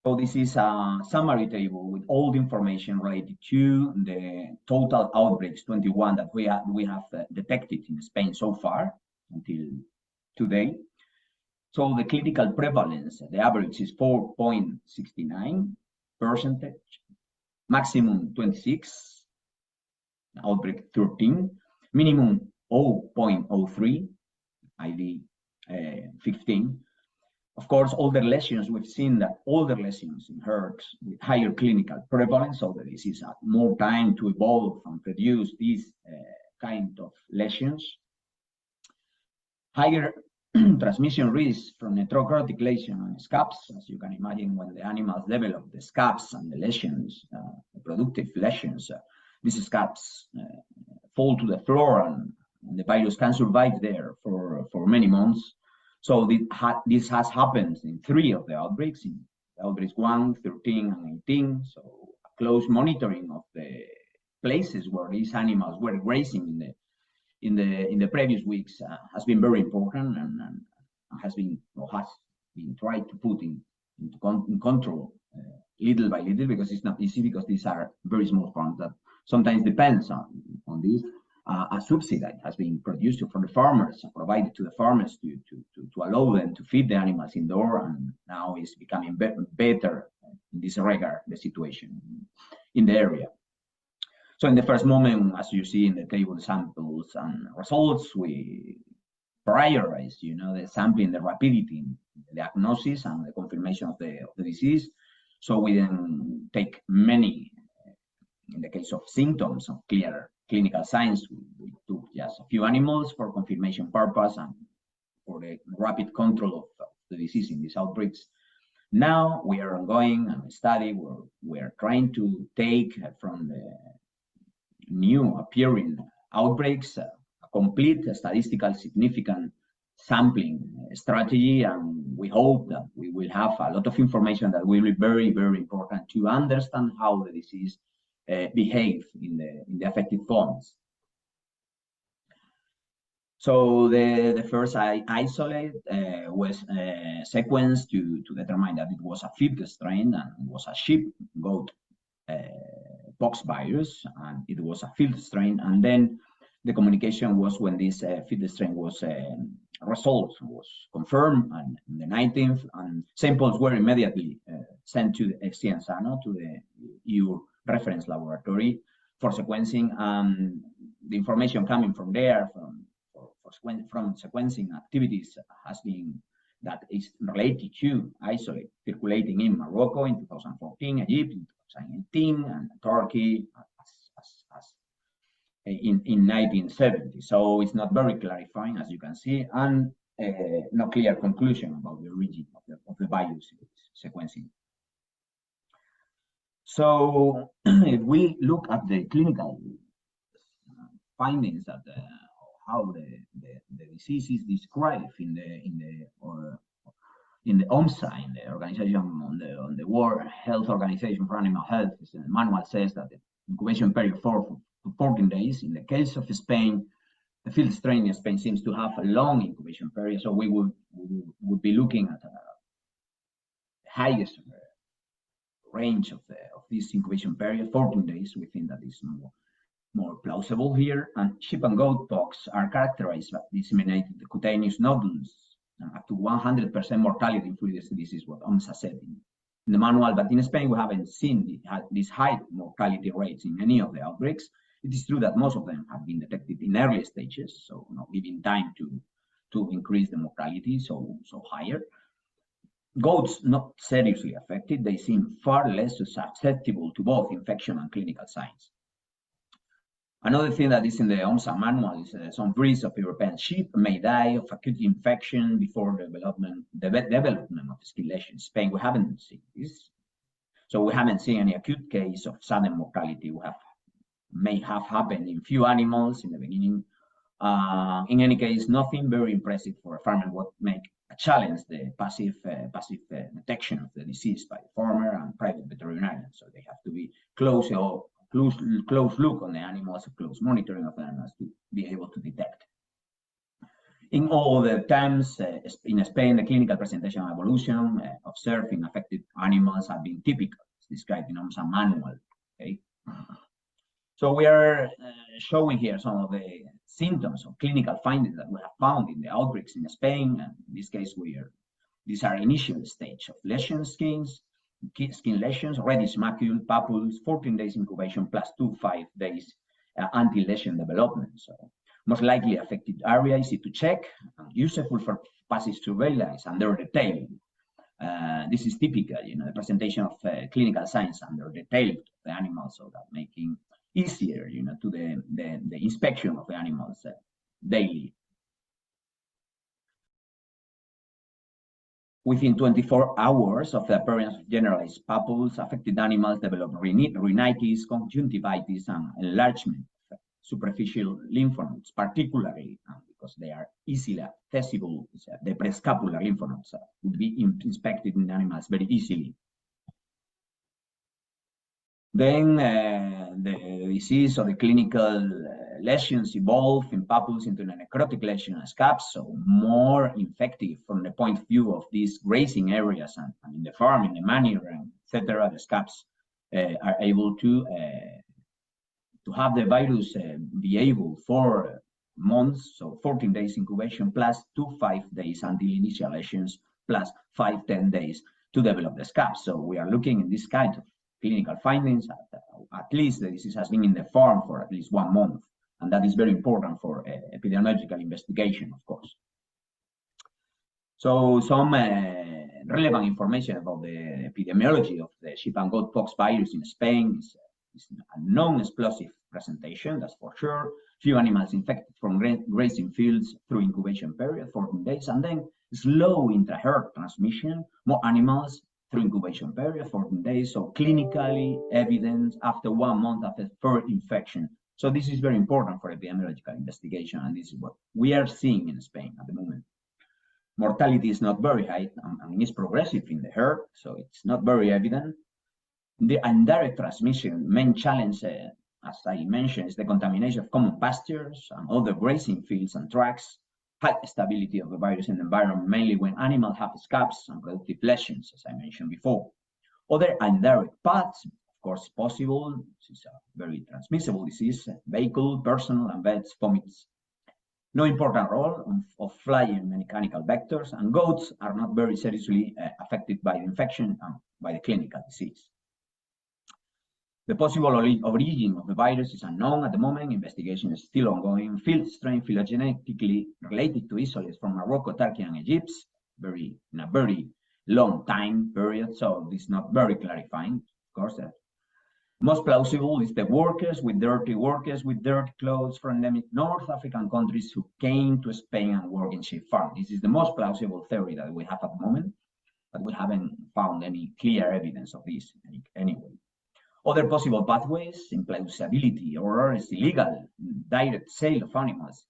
[SPEAKER 5] So this is a summary table with all the information related to the total outbreaks, 21 that we have detected in Spain so far until today. So the clinical prevalence, the average is 4.69%, maximum 26, outbreak 13, minimum 0.03, ID 15. Of course, older lesions, we've seen that older lesions in herds with higher clinical prevalence, so the disease had more time to evolve and produce these kind of lesions. Higher transmission risk from necrotic lesion and scabs, as you can imagine, when the animals develop the scabs and the lesions, the productive lesions, these scabs fall to the floor, and the virus can survive there for many months. So this has happened in 3 of the outbreaks, in outbreaks 1, 13, and 18. So close monitoring of the places where these animals were grazing in the previous weeks has been very important, and has been tried to put in control little by little, because it's not easy, because these are very small farms that sometimes depends on this. A subsidy has been produced for the farmers, provided to the farmers to allow them to feed the animals indoor, and now is becoming better in this regard, the situation in the area. So in the first moment, as you see in the table, samples and results, we prioritize, the sampling, the rapidity, the diagnosis, and the confirmation of the disease. So we then take many, in the case of symptoms of clear clinical signs, we took just a few animals for confirmation purpose and for the rapid control of the disease in these outbreaks. Now we are ongoing a study where we are trying to take from the new appearing outbreaks a complete statistical significant sampling strategy, and we hope that we will have a lot of information that will be very, very important to understand how the disease behave in the affected farms. So the first isolate was sequenced to determine that it was a field strain, and it was a sheep goat pox virus, and it was a field strain. And then the communication was when this field strain was result was confirmed on the 19th, and samples were immediately sent to the Sciensano, to the EU reference laboratory for sequencing. The information coming from there, from sequencing activities, has been that is related to isolate circulating in Morocco in 2014, Egypt in 2018, and Turkey in 1970. So it's not very clarifying, as you can see, and no clear conclusion about the origin of the virus sequencing. So if we look at the clinical findings that how the disease is described in the OMSA, in the organization on the World Health Organization for Animal Health, the manual says that the incubation period 4 to 14 days. In the case of Spain, the field strain in Spain seems to have a long incubation period, so we would be looking at the highest range of this incubation period, 14 days. We think that is more plausible here. And sheep and goat pox are characterized by disseminated cutaneous nodules, up to 100% mortality in fluid. This is what OMSA said in the manual, but in Spain we haven't seen these high mortality rates in any of the outbreaks. It is true that most of them have been detected in early stages, so not giving time to to increase the mortality, so higher. Goats not seriously affected, they seem far less susceptible to both infection and clinical signs. Another thing that is in the OMSA manual is some breeds of European sheep may die of acute infection before the development of skin lesions. In Spain, we haven't seen this. So we haven't seen any acute case of sudden mortality. May have happened in few animals in the beginning. In any case, nothing very impressive for a farmer would make a challenge the passive detection of the disease by the farmer and private veterinarians. So they have to be close look on the animals, close monitoring of the animals to be able to detect. In all the times in Spain, the clinical presentation and evolution observed in affected animals have been typical, as described in OMSA manual. Okay, so we are showing here some of the symptoms or clinical findings that we have found in the outbreaks in Spain. And in this case, these are initial stage of lesions, skin lesions, reddish macule, papules, 14 days incubation plus 2-5 days until lesion development. So most likely affected area, easy to check, useful for passive surveillance under the tail. This is typical, the presentation of clinical signs under the tail of the animal, so that making easier, to the inspection of the animals daily. Within 24 hours of the appearance of generalized papules, affected animals develop rhinitis, conjunctivitis, and enlargement of superficial lymph nodes, particularly because they are easily accessible. The prescapular lymph nodes would be inspected in animals very easily. Then the disease or the clinical lesions evolve in papules into a necrotic lesion and scabs, so more infective from the point of view of these grazing areas and in the farm, in the manure, etc. The scabs are able to have the virus be able for months, so 14 days incubation plus 2-5 days until initial lesions plus 5-10 days to develop the scabs. So we are looking in this kind of clinical findings. At least the disease has been in the farm for at least 1 month, and that is very important for epidemiological investigation, of course. So some relevant information about the epidemiology of the sheep and goat pox virus in Spain is a non-explosive presentation, that's for sure. Few animals infected from grazing fields through incubation period, 14 days, and then slow intra-herd transmission, more animals through incubation period, 14 days, so clinically evidence after 1 month after first infection. So this is very important for epidemiological investigation, and this is what we are seeing in Spain at the moment. Mortality is not very high, and it's progressive in the herd, so it's not very evident. The indirect transmission, main challenge, as I mentioned, is the contamination of common pastures and other grazing fields and tracks. High stability of the virus in the environment, mainly when animals have scabs and productive lesions, as I mentioned before. Other indirect paths, of course, possible. This is a very transmissible disease, vehicle, personal, and vets, vomits. No important role of flying mechanical vectors, and goats are not very seriously affected by the infection and by the clinical disease. The possible origin of the virus is unknown at the moment. Investigation is still ongoing. Field strain phylogenetically related to isolates from Morocco, Turkey, and Egypt, in a very long time period, so this is not very clarifying, of course. Most plausible is the workers with dirty clothes from endemic North African countries who came to Spain and work in sheep farm. This is the most plausible theory that we have at the moment, but we haven't found any clear evidence of this anyway. Other possible pathways, implausibility or illegal direct sale of animals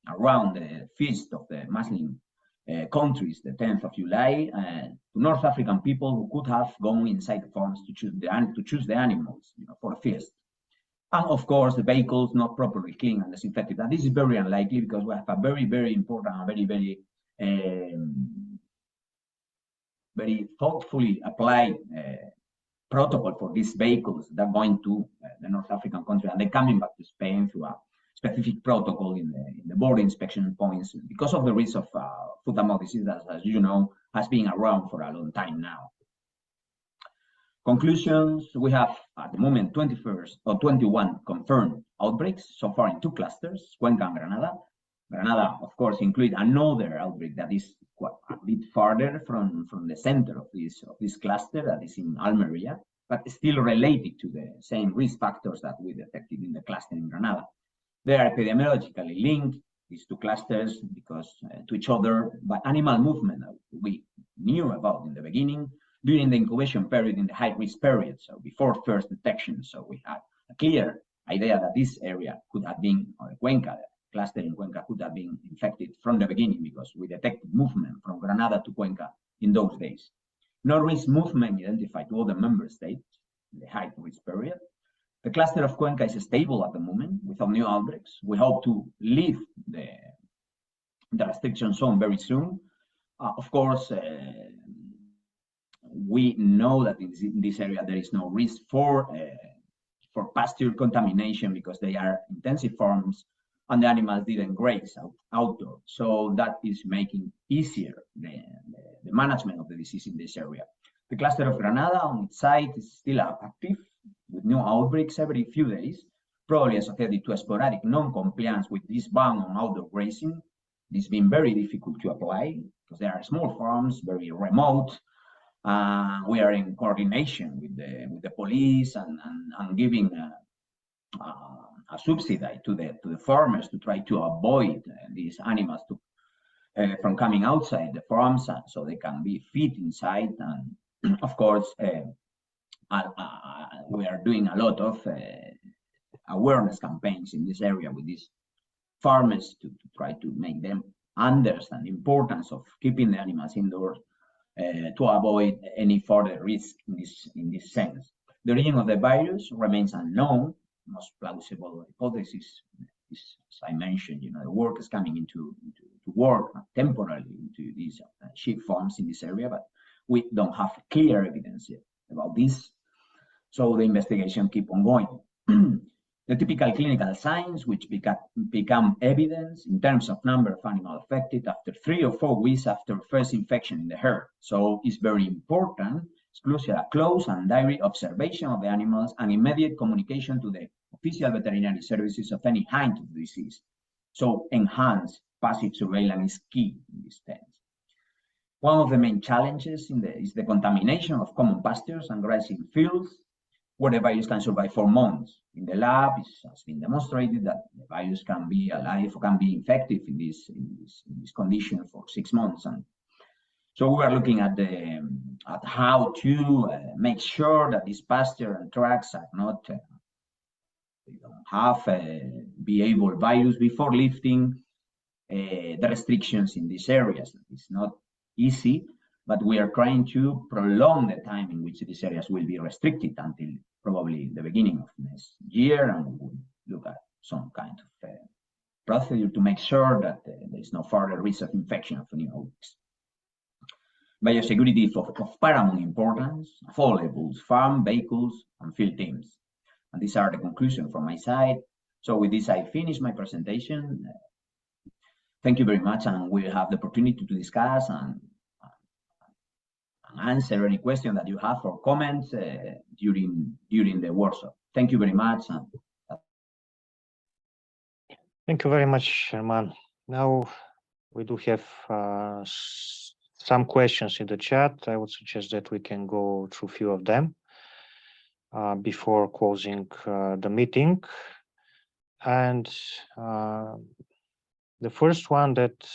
[SPEAKER 5] around the feast of the Muslim countries, the 10th of July, to North African people who could have gone inside the farms to choose the animals, for a feast. And of course, the vehicles not properly cleaned and disinfected. And this is very unlikely because we have a very, very important and very thoughtfully applied protocol for these vehicles that are going to the North African country and they're coming back to Spain through a specific protocol in the border inspection points because of the risk of foot-and-mouth disease that, as you know, has been around for a long time now. Conclusions: we have at the moment 21 confirmed outbreaks so far in 2 clusters, Cuenca and Granada. Granada, of course, include another outbreak that is quite a bit farther from the center of this cluster, that is in Almeria, but still related to the same risk factors that we detected in the cluster in Granada. They are epidemiologically linked, these two clusters, because to each other by animal movement that we knew about in the beginning during the incubation period, in the high risk period, so before first detection. So we had a clear idea that this area could have been, or Cuenca, cluster in Cuenca could have been infected from the beginning, because we detected movement from Granada to Cuenca in those days. No risk movement identified to other member states in the high risk period. The cluster of Cuenca is stable at the moment without new outbreaks. We hope to leave the restriction zone very soon. Of course, we know that in this area there is no risk for pasture contamination, because they are intensive farms and the animals didn't graze outdoor. So that is making easier the management of the disease in this area. The cluster of Granada on its side is still active, with new outbreaks every few days, probably associated to a sporadic non-compliance with this ban on outdoor grazing. This has been very difficult to apply, because there are small farms, very remote. We are in coordination with the police and giving a subsidy to the farmers to try to avoid these animals from coming outside the farms, so they can be fed inside. And of course, we are doing a lot of awareness campaigns in this area with these farmers to try to make them understand the importance of keeping the animals indoors to avoid any further risk in this sense. The origin of the virus remains unknown. Most plausible hypothesis is, as I mentioned, the work is coming into work temporarily into these sheep farms in this area, but we don't have clear evidence yet about this. So the investigation keep on going. The typical clinical signs which become evidence in terms of number of animals affected after 3 or 4 weeks after first infection in the herd. So it's very important, a close and direct observation of the animals and immediate communication to the official veterinary services of any hint of disease. So enhanced passive surveillance is key in this sense. One of the main challenges is the contamination of common pastures and grazing fields, where the virus can survive for months. In the lab, it has been demonstrated that the virus can be alive or can be infective in this condition for 6 months. And so we are looking at how to make sure that these pasture and tracks are not they don't have viable virus before lifting the restrictions in these areas. It's not easy, but we are trying to prolong the time in which these areas will be restricted until probably the beginning of next year, and we will look at some kind of procedure to make sure that there is no further risk of infection of new outbreaks. Biosecurity is of paramount importance of all levels: farm, vehicles, and field teams. And these are the conclusions from my side. So with this, I finish my presentation. Thank you very much, and we'll have the opportunity to discuss and answer any question that you have or comments during the workshop. Thank you very much.
[SPEAKER 1] Thank you very much, Herman. Now we do have some questions in the chat. I would suggest that we can go through a few of them before closing the meeting. And the first one that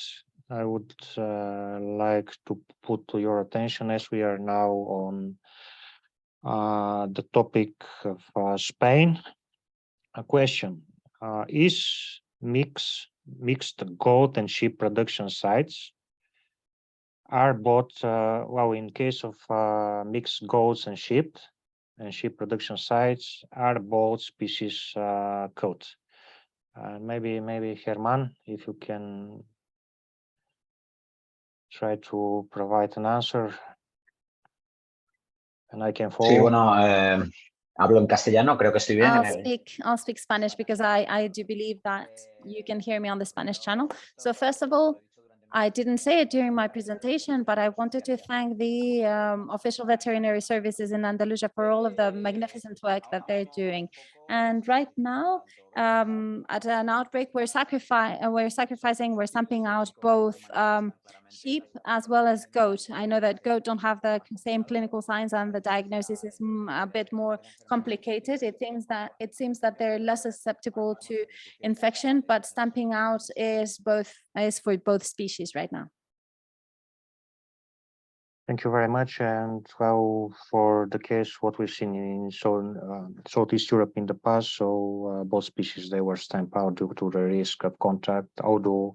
[SPEAKER 1] I would like to put to your attention, as we are now on the topic of Spain. A question: is mixed goat and sheep production sites are both well, in case of mixed goats and sheep production sites, are both species caught? Maybe Herman, if you can try to provide an answer, and I can follow.
[SPEAKER 6] Sí, bueno, hablo en castellano, creo que estoy bien.
[SPEAKER 7] I'll speak Spanish, because I do believe that you can hear me on the Spanish channel. So first of all, I didn't say it during my presentation, but I wanted to thank the official veterinary services in Andalusia for all of the magnificent work that they're doing. And right now, at an outbreak, we're stamping out both sheep as well as goat. I know that goat don't have the same clinical signs, and the diagnosis is a bit more complicated. It seems that they're less susceptible to infection, but stamping out is for both species right now.
[SPEAKER 1] Thank you very much. And well, for the case, what we've seen in Southeast Europe in the past, so both species, they were stamped out due to the risk of contact, although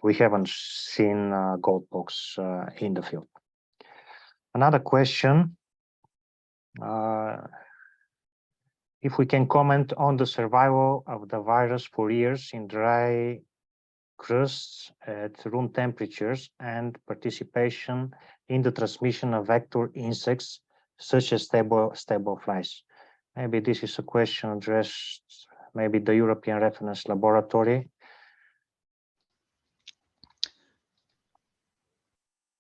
[SPEAKER 1] we haven't seen goatpox in the field. Another question, if we can comment on the survival of the virus for years in dry crusts at room temperatures and participation in the transmission of vector insects such as stable flies. Maybe this is a question addressed maybe the European Reference Laboratory.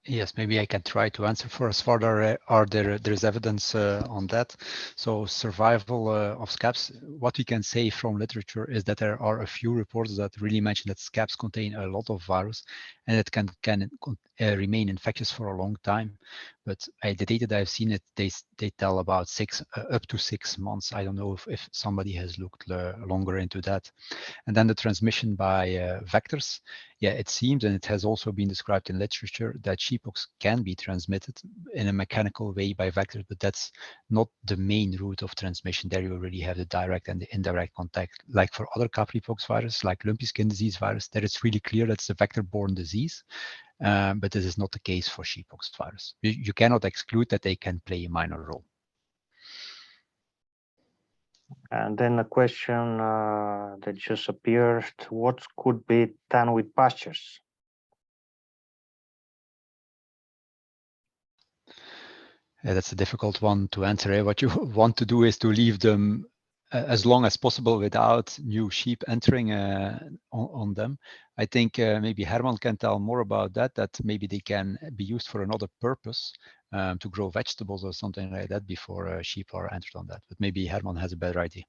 [SPEAKER 3] Yes, maybe I can try to answer for as far there's evidence on that. So survival of scabs, what we can say from literature is that there are a few reports that really mention that scabs contain a lot of virus and it can remain infectious for a long time. But the data that I've seen, they tell about up to 6 months. I don't know if somebody has looked longer into that. And then the transmission by vectors. Yeah, it seems, and it has also been described in literature, that sheeppox can be transmitted in a mechanical way by vectors, but that's not the main route of transmission. There you already have the direct and the indirect contact. Like for other capripox virus, like lumpy skin disease virus, there it's really clear that's a vector-borne disease, but this is not the case for sheeppox virus. You cannot exclude that they can play a minor role.
[SPEAKER 1] And then a question that just appeared, what could be done with pastures?
[SPEAKER 3] Yeah, that's a difficult one to answer. What you want to do is to leave them as long as possible without new sheep entering on them. I think maybe Herman can tell more about that maybe they can be used for another purpose, to grow vegetables or something like that before sheep are entered on that. But maybe Herman has a better idea.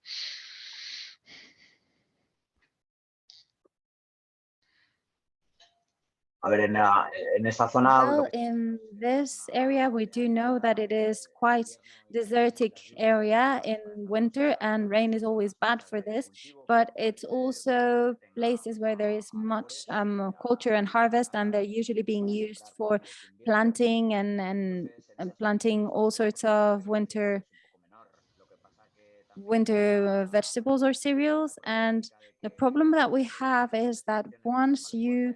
[SPEAKER 6] A ver, en esa zona.
[SPEAKER 7] Well, in this area, we do know that it is quite desertic area in winter, and rain is always bad for this, but it's also places where there is much culture and harvest, and they're usually being used for planting and planting all sorts of winter vegetables or cereals. And the problem that we have is that once you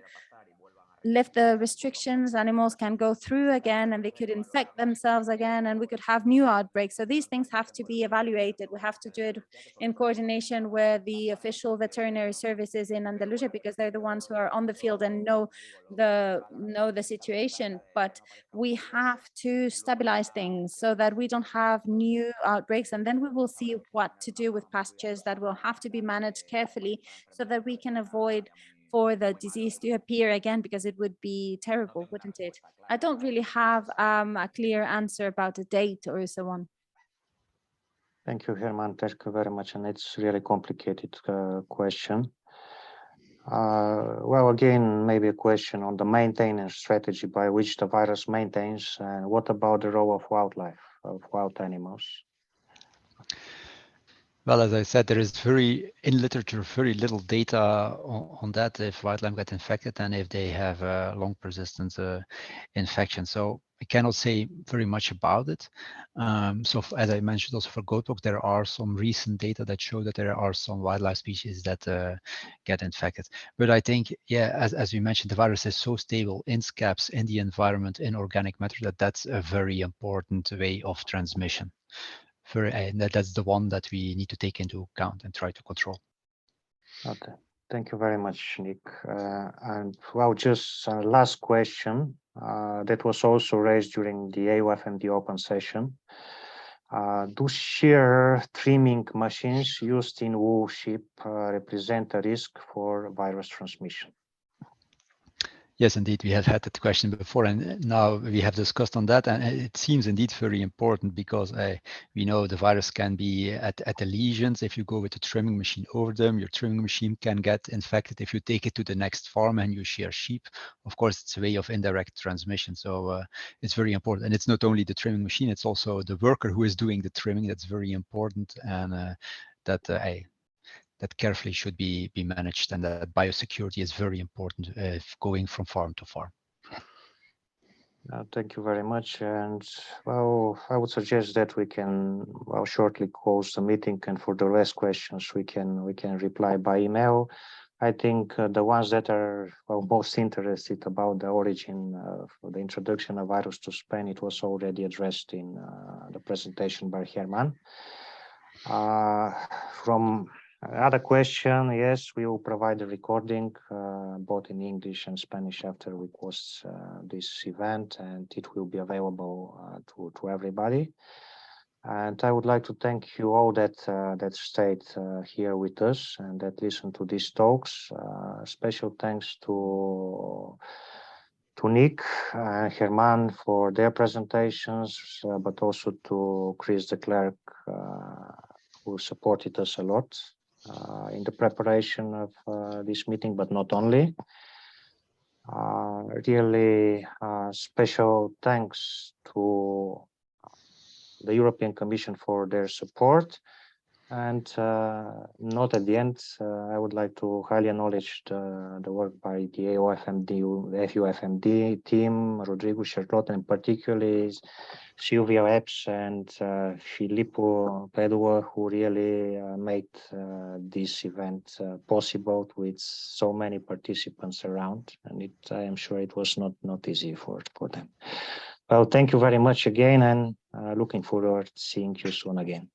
[SPEAKER 7] lift the restrictions, animals can go through again and they could infect themselves again, and we could have new outbreaks. So these things have to be evaluated. We have to do it in coordination with the official veterinary services in Andalusia, because they're the ones who are on the field and know the situation. But we have to stabilize things so that we don't have new outbreaks, and then we will see what to do with pastures that will have to be managed carefully so that we can avoid for the disease to appear again, because it would be terrible, wouldn't it? I don't really have a clear answer about a date or so on.
[SPEAKER 1] Thank you, Herman. Thank you very much. And it's really complicated question. Well, again, maybe a question on the maintenance strategy by which the virus maintains, and what about the role of wildlife, of wild animals?
[SPEAKER 3] Well, as I said, there is in literature, very little data on that, if wildlife get infected and if they have a long persistent infection. So I cannot say very much about it. So as I mentioned also for goatpox, there are some recent data that show that there are some wildlife species that get infected. But I think, yeah, as we mentioned, the virus is so stable in scabs, in the environment, in organic matter, that's a very important way of transmission. And that's the one that we need to take into account and try to control.
[SPEAKER 1] Okay, thank you very much, Nick. And well, just last question that was also raised during the EuFMD open session. Do shear trimming machines used in wool sheep represent a risk for virus transmission?
[SPEAKER 3] Yes, indeed, we have had that question before, and now we have discussed on that, and it seems indeed very important because we know the virus can be at the lesions. If you go with a trimming machine over them, your trimming machine can get infected. If you take it to the next farm and you share sheep, of course, it's a way of indirect transmission. So it's very important, and it's not only the trimming machine; it's also the worker who is doing the trimming. That's very important, and that carefully should be managed, and that biosecurity is very important going from farm to farm.
[SPEAKER 1] Thank you very much. And well, I would suggest that we can shortly close the meeting, and for the rest questions we can reply by email. I think the ones that are most interested about the origin of the introduction of virus to Spain, it was already addressed in the presentation by Herman. From another question, yes, we will provide a recording both in English and Spanish after we close this event, and it will be available to everybody. And I would like to thank you all that stayed here with us and that listened to these talks. Special thanks to Nick and Herman for their presentations, but also to Chris de Klerk, who supported us a lot in the preparation of this meeting, but not only. Really special thanks to the European Commission for their support. And not at the end, I would like to highly acknowledge the work by the EuFMD team, Rodrigo, Charlotte, and particularly Sylvia Epps and Filippo Padua, who really made this event possible with so many participants around. And I am sure it was not easy for them. Well, thank you very much again, and looking forward to seeing you soon again.